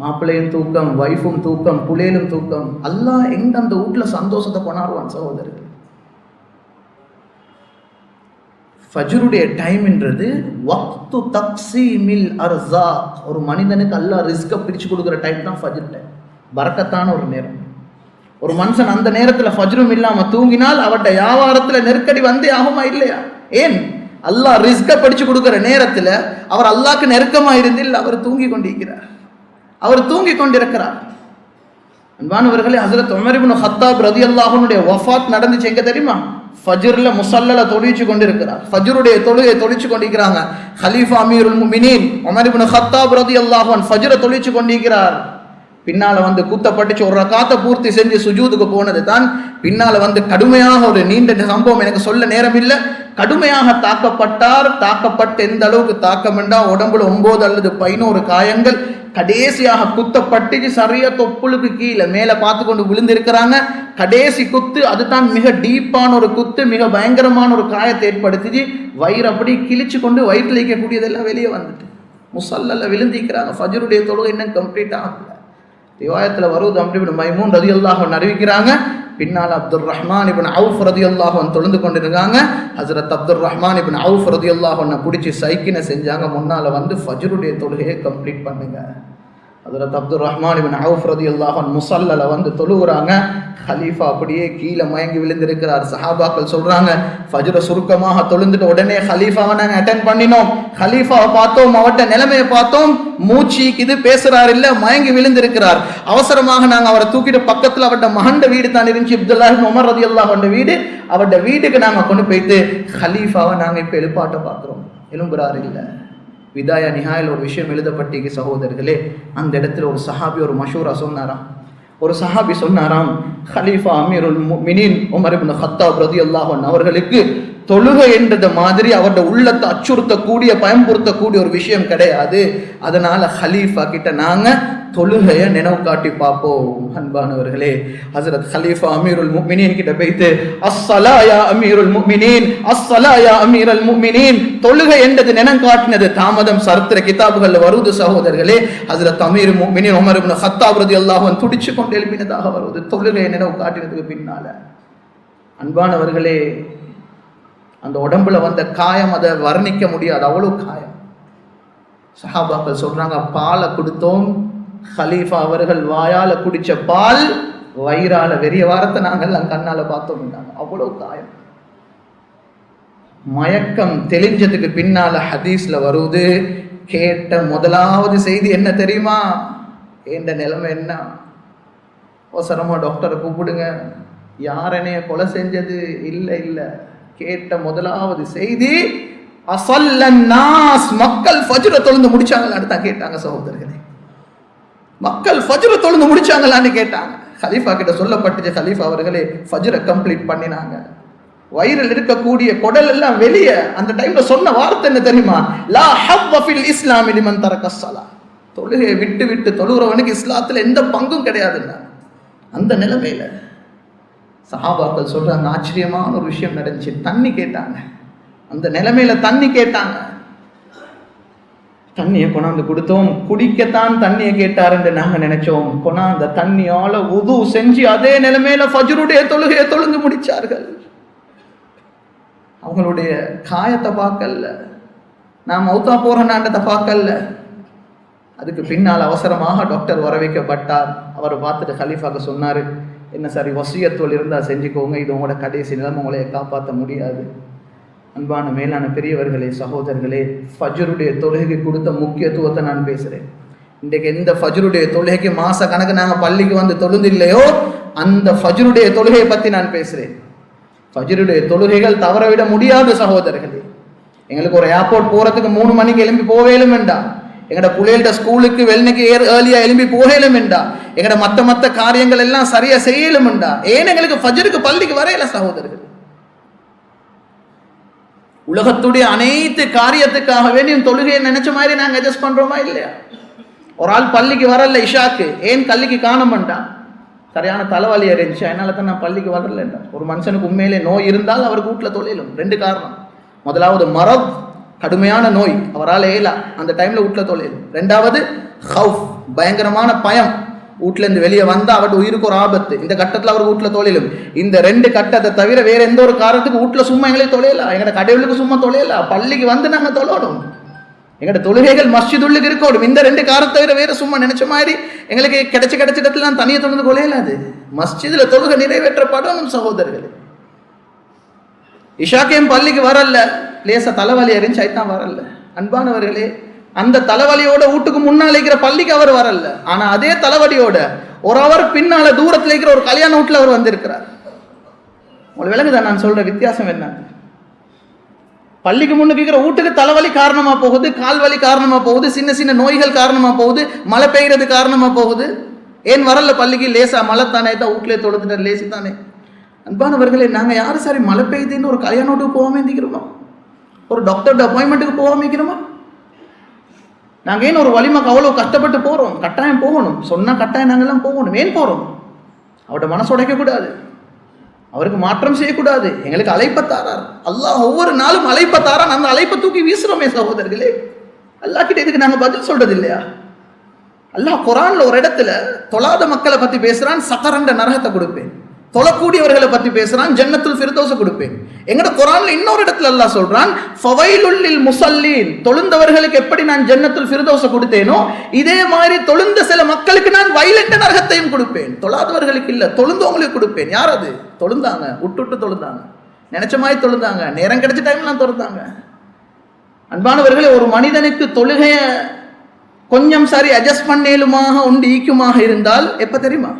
மாப்பிள்ளையும் தூக்கம், வைஃபும் தூக்கம், புள்ளையிலும் தூக்கம். அல்லாஹ் எங்க அந்த வீட்டில் சந்தோஷத்தை கொண்டாடுவான் சகோதரர்கள். ஃபஜ்ருடைய டைம்ன்றது வக்து தக்ஸீமில் அர்ஸாக். ஒரு மனிதனுக்கு அல்லாஹ் ரிஸ்கை பிரித்து கொடுக்குற டைம் தான் ஃபஜ்ர் டைம். பரக்கத்தான ஒரு நேரம். ஒரு மனுஷன் அந்த நேரத்தில் ஃபஜ்ரும் இல்லாமல் தூங்கினால் அவருடைய வியாபாரத்தில் நெருக்கடி வந்தே ஆகுமா இல்லையா? ஏன்? அல்லாஹ் ரிஸ்கை படிச்சு கொடுக்குற நேரத்தில் அவர் அல்லாஹ்க்கு நெருக்கமாக இருந்தில் அவர் தூங்கி கொண்டிருக்கிறார். அவர் தூங்கி கொண்டிருக்கிறார். அன்பானவர்களே, ஹஸரத் உமர் இப்னு ஹத்தாப் ரலியல்லாஹு அன்ஹுடைய வஃபாத் நடந்துச்சு எங்க தெரியுமா? ஃபஜ்ர்ல முஸல்லல தொழுவிச்சு கொண்டிருக்கிறார். ஃபஜ்ருடைய தொழுகையை தொழுவிச்சு கொண்டிருக்கிறாங்க. ஹலீஃபா அமீருல் முஃமினீன் உமர் இப்னு ஹத்தாப் ரலியல்லாஹு அன்ஹு ஃபஜ்ரை தொழுவிச்சு கொண்டிருக்கிறார். பின்னால வந்து குத்தப்பட்டுச்சு. ஒரு ரக்காத்தை பூர்த்தி செஞ்சு சுஜூதுக்கு போனது தான் பின்னால வந்து கடுமையாக ஒரு நீண்ட சம்பவம், எனக்கு சொல்ல நேரம் இல்லை. கடுமையாக தாக்கப்பட்டு எந்த அளவுக்கு தாக்கம் என்றால் உடம்புல 9 அல்லது 11 காயங்கள். கடைசியாக குத்தப்பட்டு சரியா தொப்புளுக்கு கீழே மேலே பார்த்து கொண்டு விழுந்திருக்கிறாங்க. கடைசி குத்து அதுதான் மிக டீப்பான ஒரு குத்து, மிக பயங்கரமான ஒரு காயத்தை ஏற்படுத்திச்சு. வயிறு அப்படி கிழிச்சு கொண்டு வயிற்றில் வைக்கக்கூடியதெல்லாம் வெளியே வந்துட்டு முஸல்லல விழுந்திருக்கிறாங்க. ஃபஜ்ருடைய தொழுகை இன்னும் கம்ப்ளீட் ஆகல. ரிவாயத்தில் வருவது அம்ர் இப்னு மைமூன் ரலியல்லாஹு அன்ஹு அறிவிக்கிறாங்க. பின்னால் அப்துர் ரஹ்மான் இப்னு அவுஃப் ரலியல்லாஹு அன்ஹு தொழுந்து கொண்டிருக்காங்க. ஹஸரத் அப்துர் ரஹ்மான் இப்னு அவுஃப் ரலியல்லாஹு அன்ஹு பிடிச்சி சைக்கினை செஞ்சாங்க, முன்னால் வந்து ஃபஜ்ருடைய தொழுகையை கம்ப்ளீட் பண்ணுங்க. ஹஸரத் அப்துர் ரஹ்மான் இப்னு அவுஃப் ரலியல்லாஹு அன்ஹு முஸல்லல வந்து தொழுகிறாங்க. ஹலீஃபா அப்படியே கீழே மயங்கி விழுந்திருக்கிறார். சஹாபாக்கள் சொல்றாங்க, ஃபஜ்ர சுருக்கமாக தொழுந்துட்டு உடனே ஹலீஃபாவை நாங்கள் அட்டென்ட் பண்ணினோம். ஹலீஃபாவை பார்த்தோம், அவட்ட நிலைமையை பார்த்தோம், மூச்சு இது பேசுறார் இல்ல, மயங்கி விழுந்திருக்கிறார். அவசரமாக நாங்கள் அவரை தூக்கிட்டு பக்கத்தில் அவருடைய மகண்ட வீடு தான் இருந்துச்சு, அப்துல்லாஹ் இப்னு உமர் ரலியல்லாஹு அன்ஹு வீடு. அவருடைய வீட்டுக்கு நாங்கள் கொண்டு போயிட்டு ஹலீஃபாவை நாங்கள் இப்போ எழுப்பாட்ட பார்க்குறோம், எழும்புறாரு இல்லை. விதாயா நிஹாயில் ஒரு விஷயம் எழுதப்பட்டிருக்கு சகோதரர்களே. அந்த இடத்துல ஒரு சஹாபி ஒரு மஷூரா சொன்னாராம். ஒரு சஹாபி சொன்னாராம், ஹலீஃபா அமீருல் முஃமினீன் உமர் இப்னு ஹத்தாப் ரலியல்லாஹு அன்ஹு அவர்களுக்கு தொழுகை என்றது மாதிரி அவருடைய உள்ளத்தை அச்சுறுத்தக்கூடிய பயம்புறுத்தக்கூடிய ஒரு விஷயம் கிடையாது. அதனால ஹலீஃபா கிட்ட நாங்க தொழுகையை நினைவு காட்டி பார்ப்போம். அன்பானவர்களே, ஹஸரத் ஹலீஃபா அமீருல் முஃமினீன் கிட்ட போயிட்டு அஸ்ஸலா யா அமீருல் முஃமினீன், அஸ்ஸலா யா அமீருல் முஃமினீன், தொழுகை என்றது நினைவு காட்டினது தாமதம் சரித்திர கிதாபுகள்ல வருது சகோதரர்களே. ஹஸரத் அமீருல் முஃமினீன் உமர் இப்னு ஹத்தாப் ரலியல்லாஹு அன்ஹு துடிச்சு கொண்டு எழுப்பினதாக வருது தொழுகையை நினைவு காட்டினதுக்கு பின்னால. அன்பானவர்களே, அந்த உடம்புல வந்த காயம் அதை வர்ணிக்க முடியாது, அவ்வளவு காயம். சஹாபாக்கள் சொல்றாங்க, பாலை கொடுத்தோம், ஹலீஃபா அவர்கள் வாயால குடிச்ச பால் வயிறால வெறிய வாரத்தை நாங்கள் கண்ணால பார்த்தோம், அவ்வளவு காயம். மயக்கம் தெளிஞ்சதுக்கு பின்னால ஹதீஸ்ல வருது, கேட்ட முதலாவது செய்தி என்ன தெரியுமா? என்ற நிலைமை என்ன? அவசரமா டாக்டரை கூப்பிடுங்க, யாரனைய கொலை செஞ்சது இல்லை இல்லை. கேட்ட முதலாவது செய்தி அஸல்லன்னாஸ், மக்கள் ஃபஜ்ர தொழுந்து முடிச்சாங்களான்னு தான் கேட்டாங்க சகோதரர்களே. மக்கள் ஃபஜ்ர தொழுந்து முடிச்சாங்களான்னு கேட்டாங்க. ஹலீஃபா கிட்ட சொல்லப்பட்டுச்சு, ஹலீஃபா அவர்களே ஃபஜ்ர கம்ப்ளீட் பண்ணினாங்க. வயிறில் இருக்கக்கூடிய குடல் எல்லாம் வெளியே. அந்த டைம்ல சொன்ன வார்த்தை என்ன தெரியுமா? லா ஹவ்வ ஃபில் இஸ்லாமி லிமன் தரக ஸலா, தொழுகையை விட்டு விட்டு தொழுகிறவனுக்கு இஸ்லாத்துல எந்த பங்கும் கிடையாதுன்னா. அந்த நிலைமையில சஹாபாக்கள் சொல்றாங்க, ஆச்சரியமான ஒரு விஷயம் நடந்துச்சு. தண்ணி கேட்டாங்க. அந்த நிலைமையில தண்ணி கேட்டாங்க. தண்ணியை கொண்டாந்து கொடுத்தோம். குடிக்கத்தான் தண்ணியை கேட்டார் என்று நாங்க நினைச்சோம். கொண்டாந்த தண்ணியால உது செஞ்சு அதே நிலைமையில ஃபஜ்ருடைய தொழுகையை தொழுந்து முடிச்சார்கள். அவங்களுடைய காயத்தை பார்க்கல, நான் மௌத்தா போறேன்னான்றதை பார்க்கல. அதுக்கு பின்னால் அவசரமாக டாக்டர் வர வைக்கப்பட்டார். அவரை பார்த்துட்டு ஹலீஃபாக்கு சொன்னார், என்ன சரி வசியத்தோல் இருந்தால் செஞ்சுக்கோங்க, இது உங்களோட கடைசி நிலைமை, உங்களை காப்பாற்ற முடியாது. அன்பான மேலான பெரியவர்களே, சகோதரர்களே, ஃபஜ்ருடைய தொழுகைக்கு கொடுத்த முக்கியத்துவத்தை நான் பேசுகிறேன். இன்றைக்கு எந்த ஃபஜ்ருடைய தொழுகைக்கு மாச கணக்கு நாங்கள் பள்ளிக்கு வந்து தொழுந்து இல்லையோ அந்த ஃபஜ்ருடைய தொழுகையை பற்றி நான் பேசுகிறேன். ஃபஜ்ருடைய தொழுகைகள் தவற விட முடியாது சகோதரர்களே. எங்களுக்கு ஒரு ஏர்போர்ட் போகிறதுக்கு 3 மணிக்கு எழும்பி போவேலும் வேண்டாம், எங்கட பிள்ளைகள்ட ஸ்கூலுக்கு வெள்ளனைக்கு ஏர்லியா எழும்பி போகலும் வேண்டாம், எங்கட மற்ற காரியங்கள் எல்லாம் சரியா செய்யலும் வேண்டாம். ஏன் எங்களுக்கு ஃபஜ்ருக்கு பள்ளிக்கு வரையில சகோதரர்கள்? உலகத்துடைய அனைத்து காரியத்துக்காக வேண்டியும் தொழுகையை நினைச்ச மாதிரி நாங்கள் அட்ஜஸ்ட் பண்றோமா இல்லையா? ஒரு ஆள் பள்ளிக்கு வரல இஷாக்கு, ஏன் கல்லிக்கு காண மாட்டான்? சரியான தலைவலி இருந்துச்சு, அதனால தான் நான் பள்ளிக்கு வரலன்றா. ஒரு மனுஷனுக்கு உண்மையிலே நோய் இருந்தால் அவருக்கு வீட்டில் தொழிலும் 2 காரணம். முதலாவது மரத், கடுமையான நோய், அவரால் ஏலா அந்த டைம்ல வீட்டில் தொழிலும். 2வது ஹவுஃப், பயங்கரமான பயம், வீட்டுல இருந்து வெளியே வந்தா அவருடைய உயிருக்கு ஒரு ஆபத்து. இந்த கட்டத்தில் அவர் வீட்டுல தொழிலும். இந்த 2 கட்டத்தை தவிர வேற எந்த ஒரு காரணத்துக்கு வீட்டுல சும்மா எங்களை தொழிலாம், எங்கட கடவுளுக்கு சும்மா தொழிலாம், பள்ளிக்கு வந்து நாங்க தொழணும், எங்கட தொழுகைகள் மஸ்ஜிதுள்ளுக்கு இருக்கணும். இந்த 2 காரணத்தை தவிர வேற சும்மா நினைச்ச மாதிரி எங்களுக்கு கிடைச்ச இடத்துல நான் தனியாக தொழுந்து கொலையலாது. மஸ்ஜிதுல தொழுகை நிறைவேற்றப்படணும் சகோதரர்களே. இஷாக்கையும் பள்ளிக்கு வரல, லேசா தலைவலி அறிஞ்சு சைத்தான் வரல. அன்பானவர்களே, அந்த தலைவலியோட வீட்டுக்கு முன்னால இருக்கிற பள்ளிக்கு அவர் வரல, ஆனா அதே தலைவலியோட ஒரு அவர் பின்னால தூரத்தில் இருக்கிற ஒரு கல்யாண வீட்டுல அவர் வந்திருக்கிறார். உங்களுக்கு விளங்குதான் நான் சொல்ற வித்தியாசம் என்ன? பள்ளிக்கு முன்னுக்கு இருக்கிற வீட்டுக்கு தலைவலி காரணமா போகுது, கால்வலி காரணமா போகுது, சின்ன நோய்கள் காரணமா போகுது, மழை பெய்யறது காரணமா போகுது. ஏன் வரல பள்ளிக்கு? லேசா மழை தானே தான், வீட்டிலே தொழுதுட்டார், லேசு தானே. அன்பானவர்களே, நாங்க யாரு சரி மழை பெய்யுதுன்னு ஒரு கல்யாண வீட்டுக்கு போகாம இருந்திக்கிறோமா? ஒரு டாக்டர் அப்பாயின்மெண்ட்டுக்கு போகாம இருக்கிறோமா? நாங்கள் ஏன் ஒரு வலிமாக்கு அவ்வளோ கஷ்டப்பட்டு போகிறோம்? கட்டாயம் போகணும், சொன்னால் கட்டாயம் நாங்கள்லாம் போகணும். ஏன் போகிறோம்? அவரோட மனசு உடைக்கக்கூடாது, அவருக்கு மாற்றம் செய்யக்கூடாது. எங்களுக்கு அழைப்பை தாரார் அல்லாஹ், ஒவ்வொரு நாளும் அழைப்பை தாரான். அந்த அழைப்பை தூக்கி வீசுறோமே சகோதரர்களே. அல்லாஹ் கிட்ட இதுக்கு நாங்கள் பதில் சொல்றது இல்லையா? அல்லாஹ் குர்ஆன்ல ஒரு இடத்துல தொழாத மக்களை பற்றி பேசுகிறான், சக்கரண்ட நரகத்தை கொடுப்பேன். தொழக்கூடியவர்களை பற்றி பேசுறான், ஜன்னத்துல் ஃபிர்தௌஸை கொடுப்பேன். எங்கட குர்ஆன்ல இன்னொரு இடத்துல அல்லாஹ் சொல்றான், ஃபவைலுல் லில் முஸல்லீன், தொழுந்தவர்களுக்கு எப்படி நான் ஜன்னத்துல் ஃபிர்தௌஸை கொடுத்தேனோ இதே மாதிரி தொழுந்த சில மக்களுக்கு நான் வயலண்ட நரகத்தையும் கொடுப்பேன். தொழாதவர்களுக்கு இல்ல, தொழுந்தவங்களுக்கு கொடுப்பேன். யார் அது? தொழுந்தாங்க, விட்டு தொழுந்தாங்க, நினைச்ச மாதிரி தொழுந்தாங்க, நேரம் கிடைச்ச டைம்லாம் தொழுந்தாங்க. அன்பானவர்களே, ஒரு மனிதனுக்கு தொழுகைய கொஞ்சம் சரி அட்ஜஸ்ட் பண்ணேலுமாக உண்டு ஈக்குமாக இருந்தால் எப்ப தெரியுமா?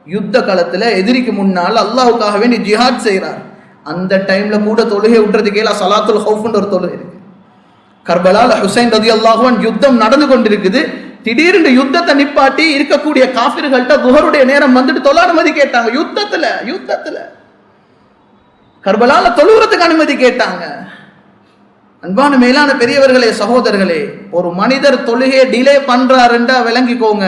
யுத்த காலத்துல எதிரிக்கு முன்னால் அல்லாஹ்வுக்காக வேண்டி ஜிஹாத் செய்கிறார். அந்த டைம்ல கூட தொழுகை விட்டுறதுக்கு ஏலா சலாத்துல் ஹவுஃப்ன்ற ஒரு தொழுகை இருக்கு. கர்பலால ஹுசைன் ரலியல்லாஹு அன்ஹு யுத்தம் நடந்து கொண்டிருக்குது. திடீர்னு யுத்தத்தை நிப்பாட்டி இருக்கக்கூடிய காஃபிர்கள்ட்ட துஹருடைய நேரம் வந்துட்டு தொழ அனுமதி கேட்டாங்க. யுத்தத்துல கர்பலால தொழுகிறதுக்கு அனுமதி கேட்டாங்க. அன்பான மேலான பெரியவர்களே, சகோதரர்களே, ஒரு மனிதர் தொழுகையை டிலே பண்றாருண்டா விளங்கிக்கோங்க,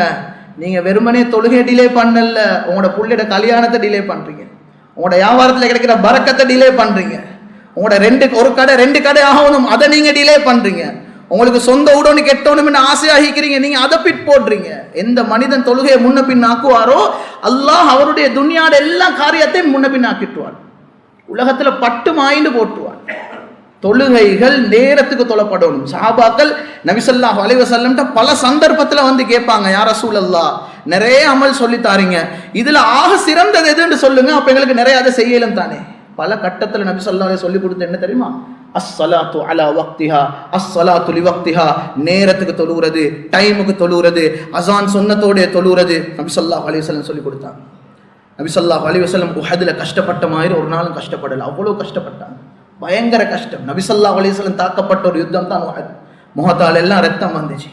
நீங்க வெறுமனே தொழுகை டிலே பண்ணல, உங்களோட புள்ளையோட கல்யாணத்தை டிலே பண்றீங்க, உங்களோட வியாபாரத்தில் கிடைக்கிற பரக்கத்தை டிலே பண்றீங்க, உங்களோட ஒரு கடை 2 கடை ஆகணும் அதை நீங்க டிலே பண்றீங்க, உங்களுக்கு சொந்த உடனே கெட்டவனும் ஆசையாகிக்கிறீங்க, நீங்க அதை பிட் போடுறீங்க. எந்த மனிதன் தொழுகையை முன்ன பின் ஆக்குவாரோ அல்லாஹ் அவருடைய துன்யாட எல்லா காரியத்தையும் முன்ன பின் ஆக்கிட்டுவார். உலகத்துல பட்டு மாயிண்டு போட்டுவார். தொழுகைகள் நேரத்துக்கு தொழப்படணும். சஹாபாக்கள் நபி ஸல்லல்லாஹு அலைஹி வஸல்லம் பல சந்தர்ப்பத்துல வந்து கேட்பாங்க, யா ரசூலல்லாஹ் நிறைய அமல் சொல்லி தாரீங்க, இதுல ஆக சிறந்தது எதுன்னு சொல்லுங்க, அப்ப எங்களுக்கு நிறைய அதை செய்யலும் தானே. பல கட்டத்துல நபி ஸல்லல்லாஹு அலைஹி சொல்லி கொடுத்து என்ன தெரியுமா? அஸ்ஸலாத்து அலா வக்திஹா, அஸ்ஸலாத்து லிவக்திஹா, நேரத்துக்கு தொழுகிறது, டைமுக்கு தொழுகிறது, அஸான் சுன்னத்தோட தொழுகிறது நபி ஸல்லல்லாஹு அலைஹி வஸல்லம் சொல்லி கொடுத்தாங்க. நபி ஸல்லல்லாஹு அலைஹி வஸல்லம் உஹதுல கஷ்டப்பட்ட மாதிரி ஒரு நாளும் கஷ்டப்படல, அவ்வளவு கஷ்டப்பட்டாங்க, பயங்கர கஷ்டம். நபி ஸல்லல்லாஹு அலைஹி வஸல்லம் தாக்கப்பட்ட ஒரு யுத்தம் தான் உஹத். முகத்தால் எல்லாம் ரத்தம் வந்துச்சு.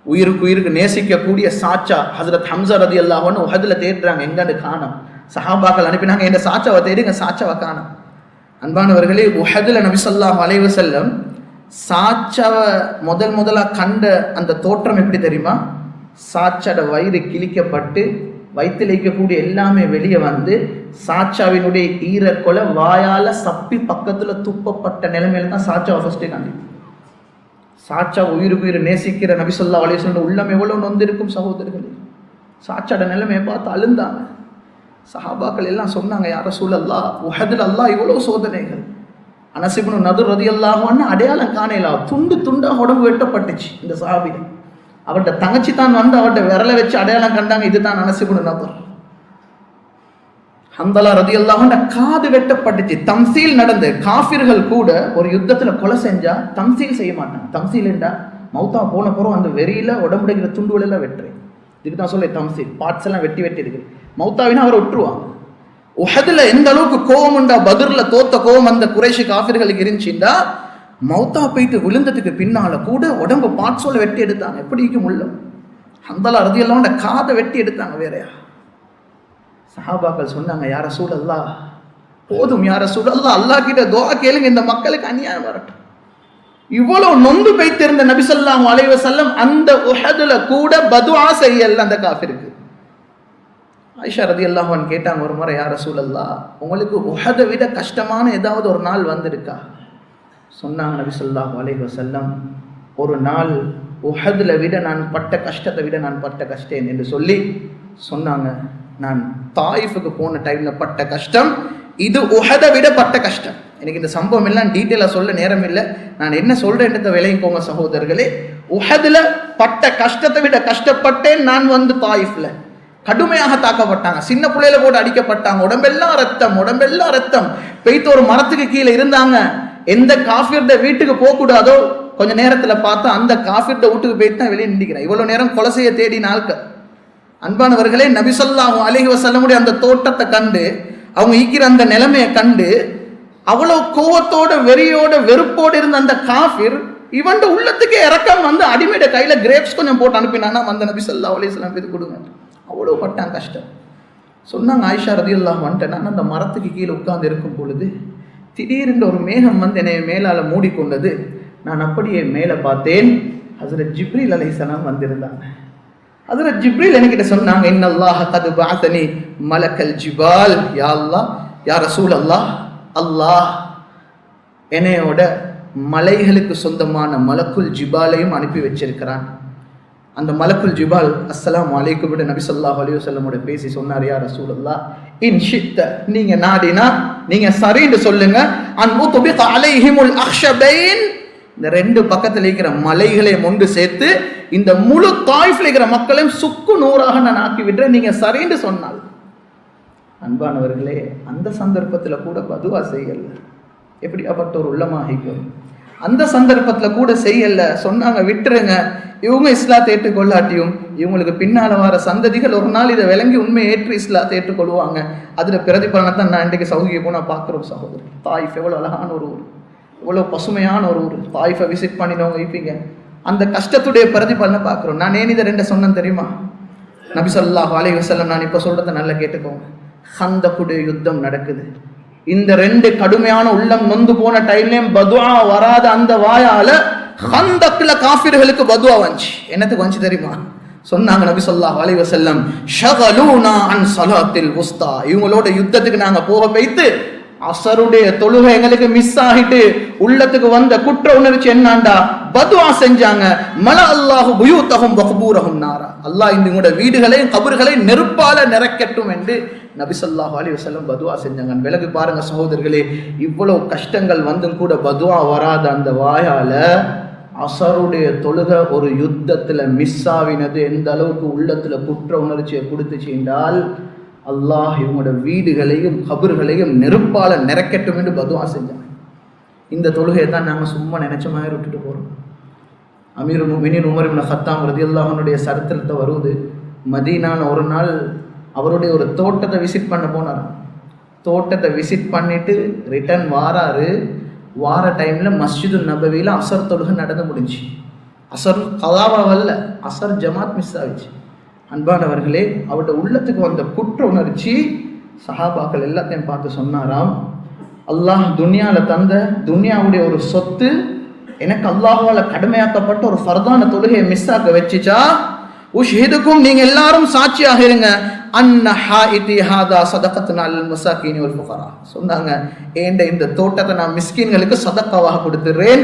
உயிருக்கு நேசிக்கக்கூடிய சாச்சா ஹஸரத் ஹம்ஸா ரலியல்லாஹு அன்ஹு உஹதுல தேடுறாங்க, எங்கன்னு காணோம். சஹாபாக்கள் அனுப்பினாங்க, இந்த சாச்சாவை தேடுங்க, சாச்சாவை காணோம். அன்பானவர்களே, உஹதுல நபி ஸல்லல்லாஹு அலைஹி வஸல்லம் சாச்சாவை முதலா கண்ட அந்த தோற்றம் எப்படி தெரியுமா? சாச்சாட வயிறு கிழிக்கப்பட்டு வயிற்றில் இருக்கக்கூடிய எல்லாமே வெளியே வந்து சாச்சாவினுடைய ஈரக்கொலை வாயால சப்பி பக்கத்துல துப்பப்பட்ட நிலைமையில தான் சாச்சாவை ஃபர்ஸ்டே காண்டி. சாச்சா உயிருக்கு நேசிக்கிற நபி ஸல்லல்லாஹு அலைஹி வஸல்லம் உள்ளம் எவ்வளவு நொந்திருக்கும் சகோதரர்களே. சாச்சாட நிலைமையை பார்த்து அழுந்தாங்க. சஹாபாக்கள் எல்லாம் சொன்னாங்க, யா ரசூலல்லாஹ் உஹதுல அல்லாஹ் இவ்வளவு சோதனைகள், அனஸ் இப்னு நதுர் ரலியல்லாஹு அன்ஹு அடையாளம் காணல, துண்டு துண்டாக உடம்பு வெட்டப்பட்டுச்சு. இந்த சஹாபி அவருடைய தங்கச்சி தான் வந்து அவருடைய விரலை வச்சு அடையாளம் கண்டாங்க, இதுதான் அனஸ் இப்னு நதுர். ஹந்தலா ரலியல்லாஹு அன்ஹு காது வெட்டப்பட்டுச்சு. தம்சீல் நடந்து காஃபிர்கள் கூட ஒரு யுத்தத்துல கொலை செஞ்சா தம்சீல் செய்ய மாட்டாங்க. தம்சீல் என்றா மௌத்தா போன பிறகு அந்த வெறியில உடம்புடைக்கிற துண்டுகள் எல்லாம் வெட்டுறேன், இதுக்கு தான் சொல்ல தம்சீல். பார்ட்ஸ் எல்லாம் வெட்டி வெட்டி இருக்கு. மௌத்தாவினா அவரை விட்டுருவாங்க. உஹதுல எந்த அளவுக்கு கோபம் உண்டா, பத்ர்ல தோத்த கோபம் அந்த குறைஷி காஃபிர்களுக்கு இருந்துச்சுண்டா, மௌத்தா போயிட்டு விழுந்ததுக்கு பின்னால கூட உடம்பு பார்ட்ஸோட வெட்டி எடுத்தாங்க. எப்படி முள்ள ஹந்தலா ரலியல்லாஹு அன்ஹு காதை வெட்டி எடுத்தாங்க. வேறையா சஹாபாக்கள் சொன்னாங்க, யா ரசூலல்லாஹ் போதும், யா ரசூலல்லாஹ் அல்லாஹ் கிட்ட துஆ கேளுங்க, இந்த மக்களுக்கு அநியாயம் வரட்டும். இவ்வளவு நொந்து வைத்திருந்த நபி ஸல்லல்லாஹு அலைஹி வஸல்லம் அந்த உஹதுல கூட பதுஆ செய்யல அந்த காஃபிருக்கு. ஆயிஷா ரலியல்லாஹு அன்ஹா கேட்டாங்க ஒரு முறை, யா ரசூலல்லாஹ் உங்களுக்கு உஹதை விட கஷ்டமான ஏதாவது ஒரு நாள் வந்திருக்கா? சொன்னாங்க நபி ஸல்லல்லாஹு அலைஹி வஸல்லம், ஒரு நாள் உஹதுல விட நான் பட்ட கஷ்டத்தை விட நான் பட்ட கஷ்டம் என்று சொல்லி சொன்னாங்க. நான் தாயிஃபுக்கு போன டைம்ல பட்ட கஷ்டம் இது உஹதை விட பட்ட கஷ்டம். எனக்கு இந்த சம்பவம் எல்லாம் டீட்டெயிலாக சொல்ல நேரம் இல்லை. நான் என்ன சொல்றேன்றதை விளங்கிக்கோங்க சகோதரர்களே. உஹதுல பட்ட கஷ்டத்தை விட கஷ்டப்பட்டேன் நான் வந்து தாயிஃப்ல. கடுமையாக தாக்கப்பட்டாங்க, சின்ன பிள்ளையில போட்டு அடிக்கப்பட்டாங்க, உடம்பெல்லாம் ரத்தம், உடம்பெல்லாம் ரத்தம். பெய்த்து ஒரு மரத்துக்கு கீழே இருந்தாங்க. எந்த காஃபிர்ட வீட்டுக்கு போக கூடாதோ கொஞ்ச நேரத்துல பார்த்தா அந்த காஃபிர்ட வீட்டுக்கு போயிட்டு தான் வெளியே நின்றுக்கிறேன். இவ்வளவு நேரம் கொலை செய்ய தேடி நாட்கள். அன்பானவர்களே, நபி ஸல்லல்லாஹு அலைஹி வஸல்லமுடைய அந்த தோட்டத்தை கண்டு, அவங்க ஈக்கிற அந்த நிலைமையை கண்டு, அவ்வளவு கோவத்தோட வெறியோட வெறுப்போடு இருந்த அந்த காஃபிர் இவன் உள்ளத்துக்கே இறக்கம் வந்து அடிமையோட கையில கிரேப்ஸ் கொஞ்சம் போட்டு அனுப்பினானா அந்த நபி ஸல்லல்லாஹு அலைஹி வஸல்லம் இது கொடுங்க. அவ்வளவு பட்டான் கஷ்டம். சொன்னாங்க ஆயிஷா ரலியல்லாஹு அன்ஹா, நான் அந்த மரத்துக்கு கீழே உட்கார்ந்து இருக்கும் பொழுது திடீரென்று ஒரு மேகம் வந்து என்னை மேலால மூடிக்கொண்டது. நான் அப்படியே மேலே பார்த்தேன், ஹஸரத் ஜிப்ரீல் அலைஹிஸ்ஸலாம் வந்திருந்தாங்க. ஹஸரத் ஜிப்ரீல் என்கிட்ட சொன்னாங்க, இன்னல்லாஹ கத் பஅஸனி மலக்கல் ஜிபால். யா அல்லாஹ், யா ரசூலல்லாஹ், அல்லாஹ் என்னையோட மலைகளுக்கு சொந்தமான மலக்குல் ஜிபாலையும் அனுப்பி வச்சிருக்கிறான். அந்த மலக்குல் ஜிபால் அஸ்ஸலாமு அலைக்கும் நபி ஸல்லல்லாஹு அலைஹி வஸல்லமோட பேசி சொன்னார், யா ரசூலல்லாஹ் இன் ஷித்த, நீங்க நாடினா நீங்க சரின்னு சொல்லுங்க, அன் உத்பிக அலைஹிமுல் அக்ஷபைன், இந்த ரெண்டு பக்கத்தில் இருக்கிற மலைகளை ஒன்று சேர்த்து இந்த முழு தாயிஃப்ல இருக்கிற மக்களையும் சுக்கு நூறாக நான் ஆக்கி விடுறேன், நீங்க சரின்னு சொன்னால். அன்பானவர்களே, அந்த சந்தர்ப்பத்தில் கூட பதுவா செய்யல. எப்படியாப்பட்ட ஒரு உள்ளமாகிக்கும். அந்த சந்தர்ப்பத்தில் கூட செய்யல. சொன்னாங்க, விட்டுருங்க, இவங்க இஸ்லாத்தை ஏற்றுக்கொள்ளாட்டியும் இவங்களுக்கு பின்னால வர சந்ததிகள் ஒரு நாள் இதை விளங்கி உண்மை ஏற்று இஸ்லாத்தை ஏற்றுக்கொள்வாங்க. அதுல பிரதிபலனத்தான் நான் இன்றைக்கு சவுதிக்கு போனா பார்க்குறோம் சகோதரி. தாயிஃப் எவ்வளவு அழகான ஒரு ஊர், எவ்வளவு பசுமையான ஒரு ஊர். தாயிஃபை விசிட் பண்ணினவங்க இருப்பீங்க. அந்த கஷ்டத்துடைய பிரதிபலனை பார்க்குறோம். நான் ஏன் இதை ரெண்டு சொன்னேன் தெரியுமா? நபி ஸல்லல்லாஹு அலைஹி வஸல்லம், நான் இப்போ சொல்றதை நல்லா கேட்டுக்கோங்க. ஹந்தக்குடைய யுத்தம் நடக்குது. இந்த ரெண்டு கடுமையான உள்ளம் நொந்து போன டைம்லயும் பதுஆ வராத அந்த வாயால ஹந்தக்ல காஃபிர்களுக்கு பதுஆ வந்துச்சு. என்னத்துக்கு வந்துச்சு தெரியுமா? சொன்னாங்க நபி ஸல்லல்லாஹு அலைஹி வஸல்லம், ஷகலூனா அன் ஸலாத்தில் உஸ்தா, இவங்களோட யுத்தத்துக்கு நாங்க போக போய்த்து அசருடைய தொழுகை எங்களுக்கு மிஸ் ஆகிட்டு உள்ளத்துக்கு வந்த குற்ற உணர்ச்சி என்னாண்டா பதுஆ செஞ்சாங்க. மல அல்லாஹு புயூத்தஹும் வக்பூரஹும் நாரா, அல்லாஹ் இந்த வீடுகளையும் கபர்களையும் நெருப்பால நிறைக்கட்டும் என்று நபி ஸல்லல்லாஹு அலைஹி வஸல்லம் பதுஆ செஞ்சாங்க. விலகு பாருங்க சகோதரர்களே, இவ்வளவு கஷ்டங்கள் வந்தும் கூட பதுஆ வராத அந்த வாயால அசருடைய தொழுகை ஒரு யுத்தத்துல மிஸ் ஆவினது எந்த அளவுக்கு உள்ளத்துல குற்ற உணர்ச்சியை கொடுத்துச்சு என்றால், அல்லாஹ் இவங்களோட வீடுகளையும் கபர்களையும் நெருப்பால நிறைக்கட்டும் என்று பதுஆ செஞ்சாங்க. இந்த தொழுகையை தான் நாங்கள் சும்மா நினைச்ச மாதிரி விட்டுட்டு போறோம். அமீருல் முஃமினீன் உமர் இப்னு கத்தாப் ரலியல்லாஹு அன்ஹுடைய சரித்திரத்தை வருது. மதீனால ஒரு நாள் அவருடைய ஒரு தோட்டத்தை விசிட் பண்ண போனார். தோட்டத்தை விசிட் பண்ணிட்டு ரிட்டர்ன் வாராரு. வார டைம்ல மஸ்ஜிது நபவியில அசர் தொழுகை நடந்து முடிஞ்சு. அசர் கலாவாவல்ல, அசர் ஜமாத் மிஸ் ஆகிச்சு. அன்பானவர்களே, அவருடைய உள்ளத்துக்கு வந்த குற்ற உணர்ச்சி சஹாபாக்கள் எல்லாத்தையும் பார்த்து சொன்னாராம், அல்லாஹ் துன்யால தந்த துன்யாவுடைய ஒரு சொத்து எனக்கு அல்லாஹ்வால கடமையாக்கப்பட்ட ஒரு ஃபர்தான தொழுகையை மிஸ் ஆக்க வச்சுச்சா, உஷ்ஹிதுக்கும், நீங்க எல்லாரும் சாட்சியாக இருங்க, அன்ன ஹாயிதி ஹாதா சதகத்துனா அல் மசாகீனி வல் ஃபுகரா, சொன்னாங்க, ஏண்ட இந்த தோட்டத்தை நான் மிஸ்கீன்களுக்கு சதக்காவாக கொடுத்துறேன்.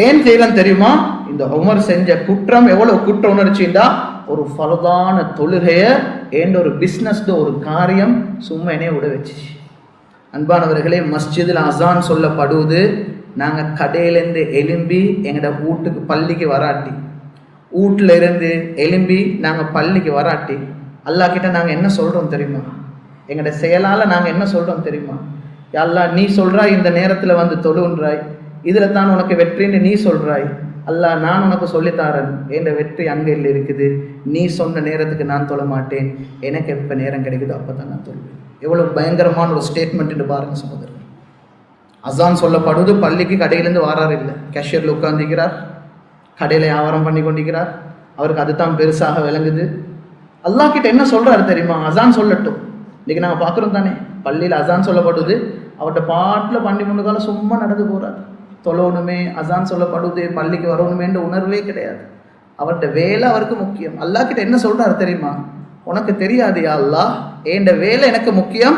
ஏன் செய்யலாம் தெரியுமா? இந்த உமர் செஞ்ச குற்றம் எவ்வளவு குற்ற உணர்ச்சிண்டா, ஒரு ஃபர்தான தொழுகைய ஏண்ட ஒரு பிஸ்னஸ் ஒரு காரியம் சும்மா என்னைய விட வச்சு. அன்பானவர்களே, மஸ்ஜிதில் அசான் சொல்லப்படுவது நாங்கள் கடையிலேருந்து எலும்பி எங்களோட வீட்டுக்கு பள்ளிக்கு வராட்டி, வீட்டில் இருந்து எலும்பி நாங்கள் பள்ளிக்கு வராட்டி அல்லாஹ் கிட்ட நாங்கள் என்ன சொல்கிறோம் தெரியுமா? எங்களோட செயலால் நாங்கள் என்ன சொல்கிறோம் தெரியுமா? யா அல்லாஹ், நீ சொல்கிறாய் இந்த நேரத்தில் வந்து தொழுன்றாய், இதில் தான் உனக்கு வெற்றின்னு நீ சொல்கிறாய். அல்லாஹ், நான் உனக்கு சொல்லித்தாரன், என் வெற்றி அங்கே இல்லை இருக்குது. நீ சொன்ன நேரத்துக்கு நான் தொழ மாட்டேன், எனக்கு எப்போ நேரம் கிடைக்குதோ அப்போ தான் நான் தொழுவேன். எவ்வளோ பயங்கரமான ஒரு ஸ்டேட்மெண்ட்டு பாருங்க சகோதரர். அசான் சொல்லப்படுவது பள்ளிக்கு கடையிலேருந்து வாரார் இல்லை, கேஷியரில் உட்காந்துக்கிறார், கடையில் வியாபாரம் பண்ணி கொண்டிருக்கிறார், அவருக்கு அதுதான் பெருசாக விளங்குது. அல்லாஹ் கிட்ட என்ன சொல்கிறாரு தெரியுமா? அசான் சொல்லட்டும். இன்றைக்கி நாங்கள் பார்க்குறோம் தானே, பள்ளியில் அசான் சொல்லப்படுது, அவர்கிட்ட பாட்டில் பண்ணி முன்னு காலம் சும்மா நடந்து போகிறார். தொழணுமே, அசான் சொல்லப்படுது, பள்ளிக்கு வரணுமேன்ற உணர்வே கிடையாது. அவர்கிட்ட வேலை அவருக்கு முக்கியம். அல்லாஹ் கிட்ட என்ன சொல்கிறாரு தெரியுமா? உனக்கு தெரியாது யா அல்லாஹ், என் வேலை எனக்கு முக்கியம்,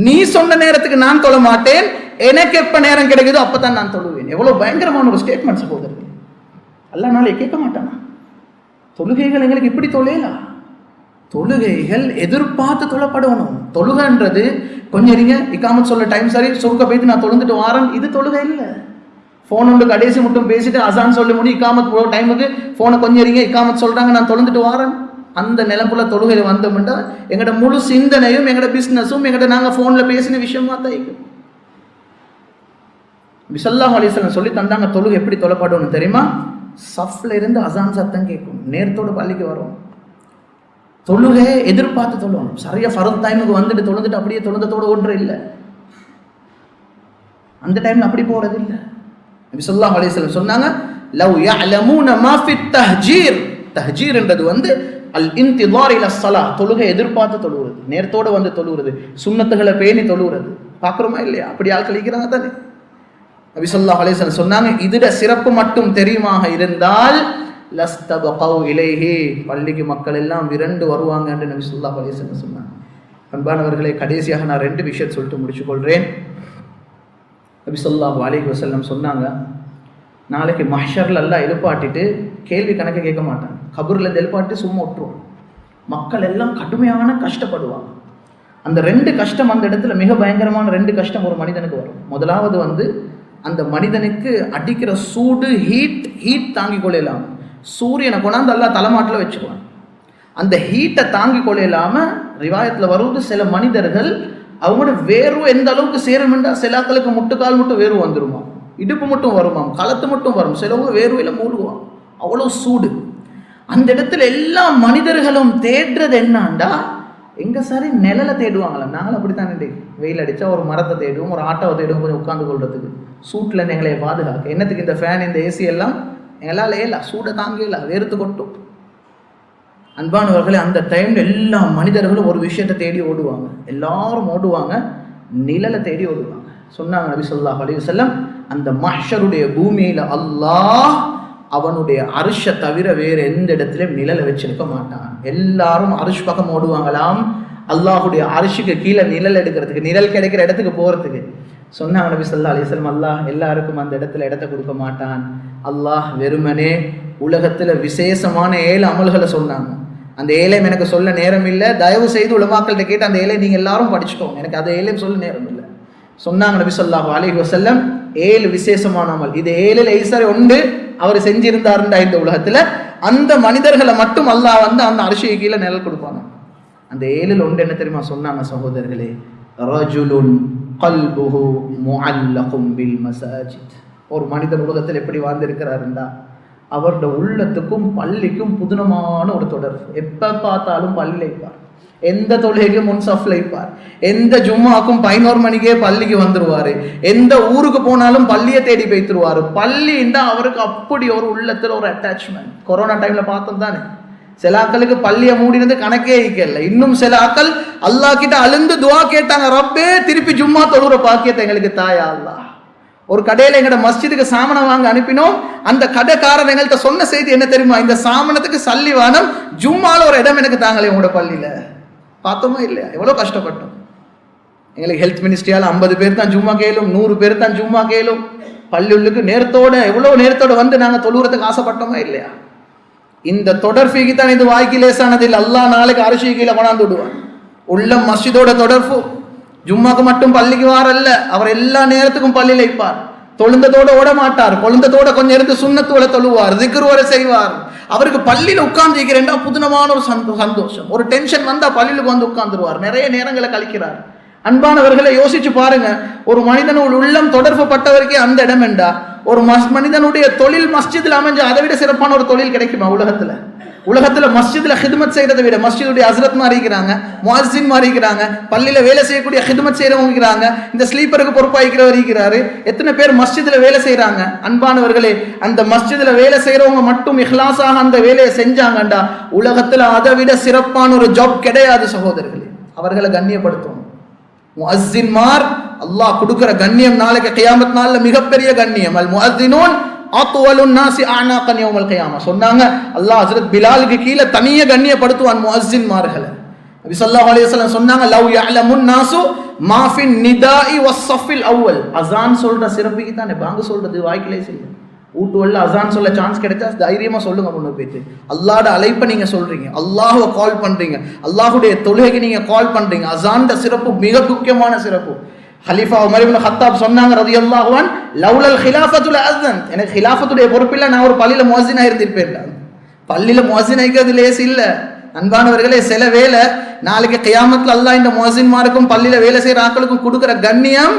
நீ சொன்ன நேரத்துக்கு நான் தொழ மாட்டேன், எனக்கு எப்போ நேரம் கிடைக்குதோ அப்போ தான் நான் தொழுவேன். எவ்வளோ பயங்கரமான ஒரு ஸ்டேட்மெண்ட்ஸ் போகுது. அல்லாஹ் நாளை கேட்க மாட்டானா? தொழுகைகள் எங்களுக்கு இப்படி தொழையலாம். தொழுகைகள் எதிர்பார்த்து தொழப்படணும். தொழுகைன்றது கொஞ்சம் இருங்க, இக்காமத் சொல்ல டைம் சரி, சுருக்க போய்த்து நான் தொழுந்துட்டு வாரன், இது தொழுகை இல்லை. ஃபோன் ஒன்று கடைசி மட்டும் பேசிட்டு அசான் சொல்லி முடி இக்காமத் போகிற டைமுக்கு ஃபோனை கொஞ்சம் இருங்க, இக்காமத் சொல்கிறாங்க, நான் தொழுந்துட்டு வாரன். அந்த நிலப்புல தொழுகையில் வந்தோம்னா எங்களோட முழு சிந்தனையும் எங்களோட பிஸ்னஸும் எங்கள்கிட்ட நாங்கள் ஃபோனில் பேசின விஷயமா தான் இருக்கும். ஸல்லல்லாஹு அலைஹி வஸல்லம் சொல்லி தந்தாங்க தொழுகை எப்படி தொழப்படணும் தெரியுமா? சஃப்ல இருந்து அசான் சத்தம் கேட்கும், நேரத்தோடு பள்ளிக்கு வரும். தொழுகையை எதிர்பார்த்து தொழுவணும். சரியா ஃபர்த் டைமுக்கு வந்துட்டு தொழுந்துட்டு அப்படியே தொழுந்தத்தோடு ஒன்று இல்லை, அந்த டைம்ல அப்படி போறது இல்லை. நபி ஸல்லல்லாஹு அலைஹி வஸல்லம் சொன்னாங்க, லவ் யஅலமூன மா ஃபி தஹ்ஜீர். தஹ்ஜீர் என்றது வந்து அல் இன்திதார் இல ஸலாஹ், தொழுகை எதிர்பார்த்து தொழுகிறது, நேரத்தோடு வந்து தொழுகிறது, சுன்னத்துகளை பேணி தொழுகிறது. பார்க்குறோமா இல்லையா? அப்படி ஆள் கழிக்கிறாங்க தானே. நபி ஸல்லல்லாஹு அலைஹி வஸல்லம் சொன்னாங்க, இதோட சிறப்பு மட்டும் தெரியுமாக இருந்தால் லஸ்தபகவு இலைஹி, பள்ளிக்கு மக்கள் எல்லாம் விரண்டு வருவாங்க என்று நபி ஸல்லல்லாஹு அலைஹி வஸல்லம் சொன்னாங்க. அன்பானவர்களை, கடைசியாக நான் 2 விஷயத்தை சொல்லிட்டு முடிச்சுக்கொள்கிறேன். நபி ஸல்லல்லாஹு அலைஹி வஸல்லம் சொன்னாங்க, நாளைக்கு மஹ்ஷர்ல எல்லாம் எழுப்பாட்டிட்டு கேள்வி கணக்கு கேட்க மாட்டாங்க. கபூர்ல இருந்து எழுப்பாட்டி சும்மா விட்டுருவோம். மக்கள் எல்லாம் கடுமையான கஷ்டப்படுவாங்க. அந்த 2 கஷ்டம், அந்த இடத்துல மிக பயங்கரமான 2 கஷ்டம் ஒரு மனிதனுக்கு வரும். முதலாவது வந்து அந்த மனிதனுக்கு அடிக்கிற சூடு, ஹீட் தாங்கிக் கொள்ளலாம். சூரியனை கொண்டாந்து எல்லாம் தலைமாட்டில் வச்சுக்குவான். அந்த ஹீட்டை தாங்கிக் கொள்ளலாம ரிவாயத்தில் வருவது சில மனிதர்கள் அவங்களோட வேர்வை எந்த அளவுக்கு சேருமெண்டா, சிலாக்களுக்கு முட்டுக்கால் மட்டும் வேர்வை வந்துருமா, இடுப்பு மட்டும் வருமாம், களத்து மட்டும் வரும், சிலவங்க வேர்வையில் மூழ்குவான். அவ்வளோ சூடு. அந்த இடத்துல எல்லா மனிதர்களும் தேடுறது என்னாண்டா, எங்க சாரி நிழலை தேடுவாங்களா? நாங்களும் அப்படித்தான். வெயில் அடித்தா ஒரு மரத்தை தேடுவோம், ஒரு ஆட்டோவை தேடுவோம், கொஞ்சம் உட்காந்து கொள்றதுக்கு, சூட்டில் எங்களை பாதுகாக்க. என்னத்துக்கு இந்த ஃபேன், இந்த ஏசி எல்லாம் எங்களால் ஏலாம், சூடை தாங்கல, வேர்த்து கொட்டும். அன்பானவர்களே, அந்த டைம்ல எல்லா மனிதர்களும் ஒரு விஷயத்தை தேடி ஓடுவாங்க. எல்லாரும் ஓடுவாங்க, நிழலை தேடி ஓடுவாங்க. சொன்னாங்க நபி ஸல்லல்லாஹு அலைஹி வஸல்லம், அந்த மஹ்ஷருடைய பூமியில அல்லாஹ் அவனுடைய அரிஷை தவிர வேறு எந்த இடத்துலையும் நிழலை வச்சிருக்க மாட்டான். எல்லாரும் அரிஷ் பக்கம் ஓடுவாங்களாம், அல்லாஹுடைய அரிஷுக்கு கீழே நிழல் எடுக்கிறதுக்கு, நிழல் கிடைக்கிற இடத்துக்கு போகிறதுக்கு. சொன்னாங்க நபி ஸல்லல்லாஹு அலைஹி வஸல்லம், அல்லாஹ் எல்லாருக்கும் அந்த இடத்துல இடத்த கொடுக்க மாட்டான். அல்லாஹ் வெறுமனே உலகத்தில் விசேஷமான 7 அமல்களை சொன்னாங்க. அந்த 7 எனக்கு சொல்ல நேரம் இல்லை, தயவு செய்து உலமாக்கள்கிட்ட கேட்டு அந்த 7 நீங்கள் எல்லாரும் படிச்சுக்கோங்க, எனக்கு அந்த 7 சொல்ல நேரம் இல்லை. சொன்னாங்க நபி ஸல்லல்லாஹு அலைஹி வஸல்லம், 7 விசேஷமான அமல். இது 7ல் ஐசரை ஒன்று அவர் செஞ்சிருந்தாருண்டா இந்த உலகத்தில், அந்த மனிதர்களை மட்டும் அல்லாஹ் வந்து அந்த அரிசியை கீழே நிழல் கொடுப்பாங்க. அந்த 7ல் ஒன்று என்ன தெரியுமா சொன்னாங்க சகோதரர்களே? ரஜுலுன் கல்புஹு முஅல்லகும் பில் மசாஜித். ஒரு மனிதன் உலகத்தில் எப்படி வாழ்ந்திருக்கிறாருண்டா, அவருடைய உள்ளத்துக்கும் பள்ளிக்கும் புதுனமான ஒரு தொடர்பு. எப்போ பார்த்தாலும் பள்ளியில் இருப்பார், எந்த தொழுகைக்கும் முன்சஃப்ல இருப்பார், எந்த ஜும்மாக்கும் 11 மணிக்கே பள்ளிக்கு வந்துருவாரு, எந்த ஊருக்கு போனாலும் பள்ளியை தேடி போய்த்துருவாரு. பள்ளின்னா அவருக்கு அப்படி ஒரு உள்ளத்தில் ஒரு அட்டாச்மெண்ட். கொரோனா டைம்ல பார்த்தோம் தானே, சில ஆக்களுக்கு பள்ளியை மூடினது கணக்கே இருக்கல. இன்னும் சில ஆக்கள் அல்லாஹ் கிட்ட அழுந்து துவா கேட்டாங்க, ரப்பே திருப்பி ஜும்மா தொழுற பாக்கியத்தை எங்களுக்கு தாயா அல்லாஹ். ஒரு கடையில் எங்கட மஸ்ஜிதுக்கு சாமனம் வாங்க அனுப்பினோம். அந்த கடைக்காரர் எங்கள்கிட்ட சொன்ன செய்தி என்ன தெரியுமா? இந்த சாமனத்துக்கு சல்லிவானம், ஜும்மால ஒரு இடம் எனக்கு தாங்களே உங்களோட பள்ளியில. பார்த்தோமா இல்லையா? எவ்வளோ கஷ்டப்பட்டோம். எங்களுக்கு ஹெல்த் மினிஸ்ட்ரியால் 50 பேர் தான் ஜும்மா கேளும், 100 பேர் தான் ஜும்மா கேளும். பள்ளி உள்ளுக்கு நேரத்தோட, எவ்வளோ நேரத்தோட வந்து நாங்கள் தொழுகிறதுக்கு ஆசைப்பட்டோமா இல்லையா? இந்த தொடர்புக்கு தான் இது வாய்க்கு லேசானது இல்லை. அல்லாஹ் நாளைக்கு அரிசி கீழே கொண்டாந்து விடுவான். உள்ள மஸ்ஜிதோட தொடர்பு, ஜும்மாக்கு மட்டும் பள்ளிக்கு வாரல்ல, அவர் எல்லா நேரத்துக்கும் பள்ளியில் இருப்பார். தொழுந்ததோட ஓட மாட்டார், கொழுந்ததோட கொஞ்சம் இருந்து சுண்ணத்தோட தொழுவார், திக்ர் வரை செய்வார். அவருக்கு பள்ளியில் உட்கார்ந்து இருக்கிறேன்டா புதுனமான ஒரு சந்தோஷம். ஒரு டென்ஷன் வந்தா பள்ளியிலுக்கு வந்து உட்கார்ந்துருவார், நிறைய நேரங்களை கழிக்கிறார். அன்பானவர்களை யோசிச்சு பாருங்க, ஒரு மனிதனோட உள்ளம் தொடர்பு பட்டவருக்கே அந்த இடம் என்றா, ஒரு மனிதனுடைய தொழில் மஸ்ஜிதில் அமைஞ்ச அதை விட சிறப்பான ஒரு தொழில் கிடைக்குமா உலகத்துல மஸ்ஜித்ல ஹிதமத் செய்யறதை விட மஸ்ஜிதுடைய ஹஸ்ரத் மாதிரி இருக்கிறாங்க, முஅஸ்ஸின் மாதிரி இருக்கிறாங்க, பள்ளியில வேலை செய்யக்கூடிய ஹிதமத் செய்யறவங்க இருக்கிறாங்க, இந்த ஸ்லீப்பருக்கு பொறுப்பாய்க்கிறவர் இருக்கிறாரு. எத்தனை பேர் மஸ்ஜித்ல வேலை செய்யறாங்க? அன்பானவர்களே, அந்த மஸ்ஜித்ல வேலை செய்யறவங்க மட்டும் இஹ்லாஸாக அந்த வேலையை செஞ்சாங்கண்டா உலகத்துல அதை விட சிறப்பான ஒரு ஜாப் கிடையாது சகோதரர்களே. அவர்களை கண்ணியப்படுத்தணும். முஅஸ்ஸின்மார் அல்லாஹ் கொடுக்கிற கண்ணியம் நாளைக்கு கியாமத் நாள்ல மிகப்பெரிய கண்ணியம். அல் முஅஸ்ஸினூன் அத்வலுன் நாஸி அனாகன் யௌமல் கியாமா சொன்னாங்க. அல்லாஹ் ஹஜ்ரத் பிலாலுக்கு கீழே தனிய கண்ணியப்படுத்துவான் முஅஸ்ஸின்மார்களை. நபி ஸல்லல்லாஹு அலைஹி வஸல்லம் சொன்னாங்க, லவ் யஅலமுன் நாஸு மா ஃபின் நிதாஇ வஸ்ஸஃபில் அவ்வல். அஸான் சொல்ற சிறப்புக்கு தானே பாங்கு சொல்றது வாய்க்கிலே செய்யும். ஊட்டுவல்ல அஸான் சொல்ல சான்ஸ் கிடைச்சா தைரியமா சொல்லுங்க. முன்னு போயிட்டு அல்லாஹ்வோட அழைப்பை நீங்க சொல்றீங்க, அல்லாஹ்வை கால் பண்றீங்க, அல்லாஹ்வுடைய தொழுகைக்கு நீங்க கால் பண்றீங்க. அஸான்ட சிறப்பு மிக முக்கியமான சிறப்பு. ஹலீஃபா உமர் இப்னு கத்தாப் சொன்னாங்க ரலியல்லாஹு அன்ஹு, லவ்லல் கிலாஃபத்து லஅஸன், எனக்கு கிலாஃபத்துடைய பொறுப்பில்லை, நான் ஒரு பள்ளியில முஅஸ்ஸினா இருந்திருப்பேன். பள்ளியில முஅஸ்ஸின் ஆகிறது லேஸ் இல்ல அன்பானவர்களே. சில வேலை நாளைக்கு கியாமத்துல அல்லாஹ் இந்த முஅஸ்ஸின்மாருக்கும் பள்ளியில வேலை செய்யற ஆட்களுக்கும் கொடுக்கிற கண்ணியம்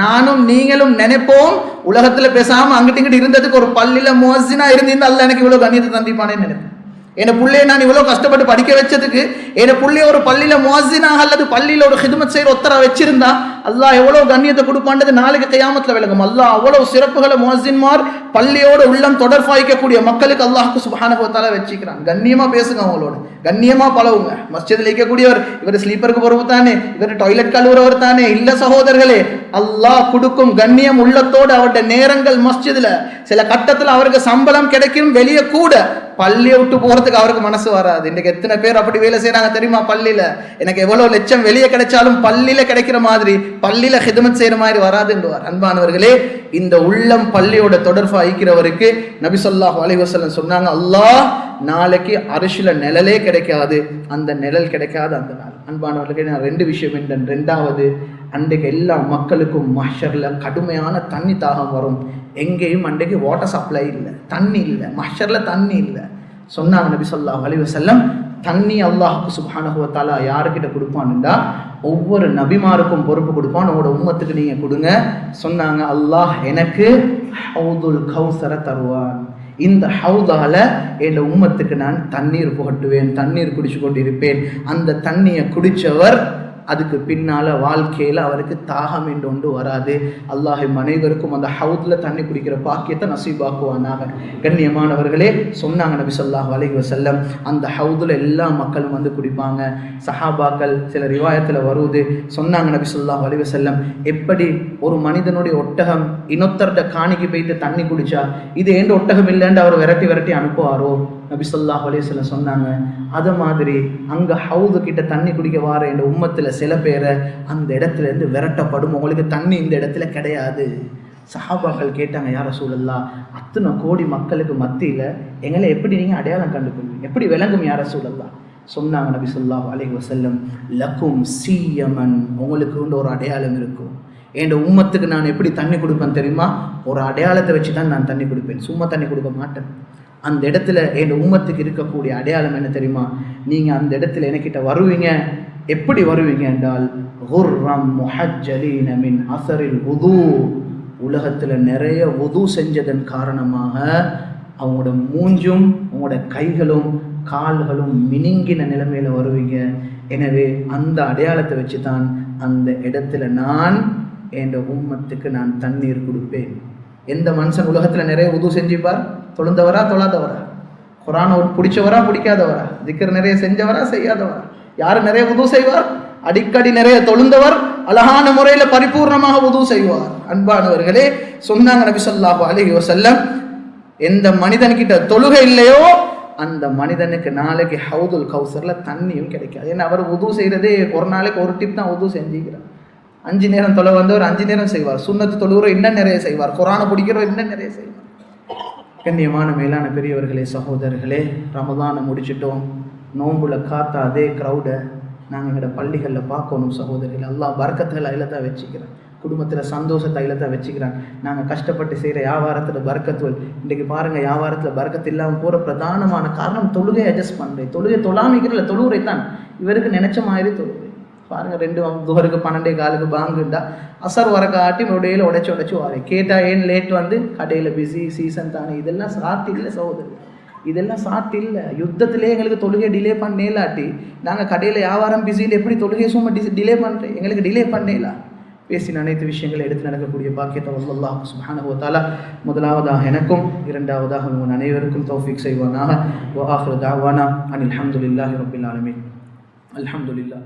நானும் நீங்களும் நினைப்போம். உலகத்துல பேசாம அங்கிட்டு இங்கிட்டு இருந்ததுக்கு ஒரு பள்ளியில முஅஸ்ஸினா இருந்திருந்தா அல்லாஹ் எனக்கு இவ்வளவு கண்ணியத்தை தந்திப்பானேன்னு நினைப்பேன். என் பிள்ளைய நான் இவ்வளவு கஷ்டப்பட்டு படிக்க வச்சதுக்கு என் பிள்ளைய ஒரு பள்ளியில முஅஸ்ஸினாக அல்லது பள்ளியில ஒரு ஹிதமத் செய்யற ஒத்தரா வச்சிருந்தா அல்லாஹ் எவ்வளவு கண்ணியத்தை கொடுப்பான்றது நாளைக்கு கியாமத்துல விளங்கும். அல்லாஹ் அவ்வளவு சிறப்புகளை முஅஸ்ஸின்மார் பள்ளியோட உள்ளம் தொடர்பாய்க்கக்கூடிய மக்களுக்கு அல்லாஹ்க்கு சுப்ஹானஹு வ தஆலா வச்சிக்கிறான். கண்ணியமா பேசுங்க, அவங்களோட கண்ணியமா பழகுங்க. மஸ்ஜித்ல இருக்கக்கூடியவர் இவர் ஸ்லீப்பருக்கு பொறுப்பு தானே, இவர் டாய்லெட் கழுவுறவர் தானே இல்ல சகோதரர்களே. அல்லாஹ் கொடுக்கும் கண்ணியம் உள்ளத்தோடு அவருடைய நேரங்கள் மஸ்ஜித்ல சில கட்டத்துல அவருக்கு சம்பளம் கிடைக்கும், வெளியே கூட பள்ளியை விட்டு போறதுக்கு அவருக்கு மனசு வராது. இன்னைக்கு எத்தனை பேர் அப்படி வேலை செய்யறாங்க தெரியுமா? பள்ளியில எனக்கு எவ்வளவு லட்சம் வெளியே கிடைச்சாலும் பள்ளியில கிடைக்கிற மாதிரி பள்ளியில ஹிதமத் செய்யற மாதிரி வராதுன்றார். அன்பானவர்களே, இந்த உள்ளம் பள்ளியோட தொடர்பு ஐக்கிறவருக்கு நபி ஸல்லல்லாஹு அலைஹி வஸல்லம் சொன்னாங்க, அல்லாஹ் நாளைக்கு அரிசில நிழலே கிடைக்காது, அந்த நிழல் கிடைக்காது அந்த நாள். அன்பானவர்களே, நான் ரெண்டு விஷயம் என்றேன். ரெண்டாவது, அன்றைக்கு எல்லா மக்களுக்கும் மஹ்ஷர்ல கடுமையான தண்ணி தாகம் வரும். எங்கேயும் அன்றைக்கு வாட்டர் சப்ளை இல்லை, தண்ணி இல்லை, மஹ்ஷர்ல தண்ணி இல்லை. சொன்னாங்க நபி ஸல்லல்லாஹு அலைஹி வஸல்லம், தண்ணி அல்லாஹ்வுக்கு சுப்ஹானஹு வ தஆலா யாருக்கிட்ட கொடுப்பான்டா ஒவ்வொரு நபிமாருக்கும் பொறுப்பு கொடுப்பான். உங்களோட உம்மத்துக்கு நீங்க கொடுங்க. சொன்னாங்க, அல்லாஹ் எனக்கு ஹவுதுல் கௌசர தருவான். இந்த ஹவுதால என் உம்மத்துக்கு நான் தண்ணீர் புகட்டுவேன், தண்ணீர் குடிச்சு கொண்டு இருப்பேன். அந்த தண்ணியை குடிச்சவர் அதுக்கு பின்னால வாழ்க்கையில அவருக்கு தாகம் என்று ஒன்று வராது. அல்லாஹ் அனைவருக்கும் அந்த ஹவுத்ல தண்ணி குடிக்கிற பாக்கியத்தை நசீபாக்குவானாக. கண்ணியமானவர்களே, சொன்னாங்க நபி ஸல்லல்லாஹு அலைஹி வஸல்லம், அந்த ஹவுதுல எல்லா மக்களும் வந்து குடிப்பாங்க. சஹாபாக்கள் சில ரிவாயத்துல வருது, சொன்னாங்க நபி ஸல்லல்லாஹு அலைஹி வஸல்லம், எப்படி ஒரு மனிதனுடைய ஒட்டகம் இன்னொருத்தர்கிட்ட காணிக்கு போயிட்டு தண்ணி குடிச்சா இது ஏண்ட ஒட்டகம் இல்லைன்னு அவர் விரட்டி விரட்டி அனுப்புவாரோ, நபி ஸல்லல்லாஹு அலைஹி வஸல்லம் சொன்னாங்க, அது மாதிரி அங்க ஹவுது கிட்ட தண்ணி குடிக்க வார என்ற உம்மத்துல சில பேரை அந்த இடத்துல இருந்து விரட்டப்படும், உங்களுக்கு தண்ணி இந்த இடத்துல கிடையாது. சஹாபாக்கள் கேட்டாங்க, யா ரசூலல்லாஹ், அத்தனை கோடி மக்களுக்கு மத்தியில எங்களை எப்படி நீங்க அடையாளம் கண்டுக்கொள்வீங்க, எப்படி விளங்கும் யா ரசூலல்லாஹ்? சொன்னாங்க நபி ஸல்லல்லாஹு அலைஹி வஸல்லம், லகும் சியமன், உங்களுக்கு ஒரு அடையாளம் இருக்கும். என் உம்மத்துக்கு நான் எப்படி தண்ணி கொடுப்பேன் தெரியுமா? ஒரு அடையாளத்தை வச்சு தான் நான் தண்ணி கொடுப்பேன், சும்மா தண்ணி கொடுக்க மாட்டேன். அந்த இடத்துல என் உம்மத்துக்கு இருக்கக்கூடிய அடையாளம் என்ன தெரியுமா? நீங்க அந்த இடத்துல என்கிட்ட வருவீங்க. எப்படி வருவீங்க என்றால், குர்ரம் முஹஜ்ஜலீன மின் அஸரில் வுது, உலகத்துல நிறைய வுது செஞ்சதன் காரணமாக அவங்களோட மூஞ்சும் அவங்களோட கைகளும் கால்களும் மினுங்கின நிலைமையில வருவீங்க. எனவே அந்த அடையாளத்தை வச்சு தான் அந்த இடத்துல நான் என் உம்மத்துக்கு நான் தண்ணீர் கொடுப்பேன். எந்த மனுஷன் உலகத்துல நிறைய வுது செஞ்சுப்பார்? தொழுந்தவரா தொழாதவரா? குர்ஆனை பிடிச்சவரா பிடிக்காதவரா? திக்ர் நிறைய செஞ்சவரா செய்யாதவரா? யாரு நிறைய வுது செய்வார்? அடிக்கடி நிறைய தொழுந்தவர், அழகான முறையில பரிபூர்ணமாக வுது செய்வார். அன்பானவர்களே, சொன்னாங்க நபி ஸல்லல்லாஹு அலைஹி வஸல்லம், எந்த மனிதன்கிட்ட தொழுகை இல்லையோ அந்த மனிதனுக்கு நாளைக்கு ஹவுதுல் கௌசர்ல தண்ணியும் கிடைக்காது. ஏன்னா அவர் வுது செய்யறதே ஒரு நாளைக்கு ஒரு டிப் தான் வுது செஞ்சுக்கிறார். 5 நேரம் தொலை வந்தவர் 5 நேரம் செய்வார், சுன்னத்து தொழுகிறோம் இன்னும் நிறைய செய்வார், குர்ஆனை பிடிக்கிறோம் இன்னும் நிறைய செய்வார். கண்ணியமான மேலான பெரியவர்களே, சகோதரர்களே, ரமதானை முடிச்சிட்டோம். நோம்புல காத்தா அதே க்ரௌடை நாங்கள் எங்களோட பள்ளிகளில் பார்க்கணும் சகோதரிகள். அல்லாஹ் பரக்கத்துகள் அதில் தான் வச்சுக்கிறேன், குடும்பத்தில் சந்தோஷத்தை அதில் தான் வச்சுக்கிறான். நாங்கள் கஷ்டப்பட்டு செய்கிற வியாபாரத்தில் பரக்கத்துவல். இன்றைக்கு பாருங்கள், வியாபாரத்தில் பரக்கத்து இல்லாமல் போகிற பிரதானமான காரணம் தொழுகை அட்ஜஸ்ட் பண்ணுறேன். தொழுகை தொழாமிக்கிறல தொழுவுரை தான், இவருக்கு நினச்ச மாதிரி தொழுகை. பாருங்கள், 2 துஹருக்கு 12 பாங்குண்டா அசர் வர காட்டி உடையில உடைச்சு வாரேன். கேட்டால் ஏன் லேட் வந்து கடையில் பிஸி சீசன் தானே. இதெல்லாம் சாட்டு இல்லை சகோதரி, இதெல்லாம் சாட்டு இல்லை. யுத்தத்திலே எங்களுக்கு தொழுகை டிலே பண்ணேலாட்டி நாங்கள் கடையில் வியாபாரம் பிஸியில் எப்படி தொழுகை சும்மா டிலே பண்ணுறேன்? எங்களுக்கு டிலே பண்ணேலா? பேசின அனைத்து விஷயங்களை எடுத்து நடக்கக்கூடிய பாக்கியத்தை அல்லாஹ் சுப்ஹானஹு வ தஆலா முதலாவதாக எனக்கும் இரண்டாவதாக உங்கள் அனைவருக்கும் தௌஃபீக் செய்வானாக. வ ஆகிரு தஅவானா அனில் ஹம்துலில்லாஹி ரப்பில் ஆலமீன். அல்ஹம்துலில்லாஹ்.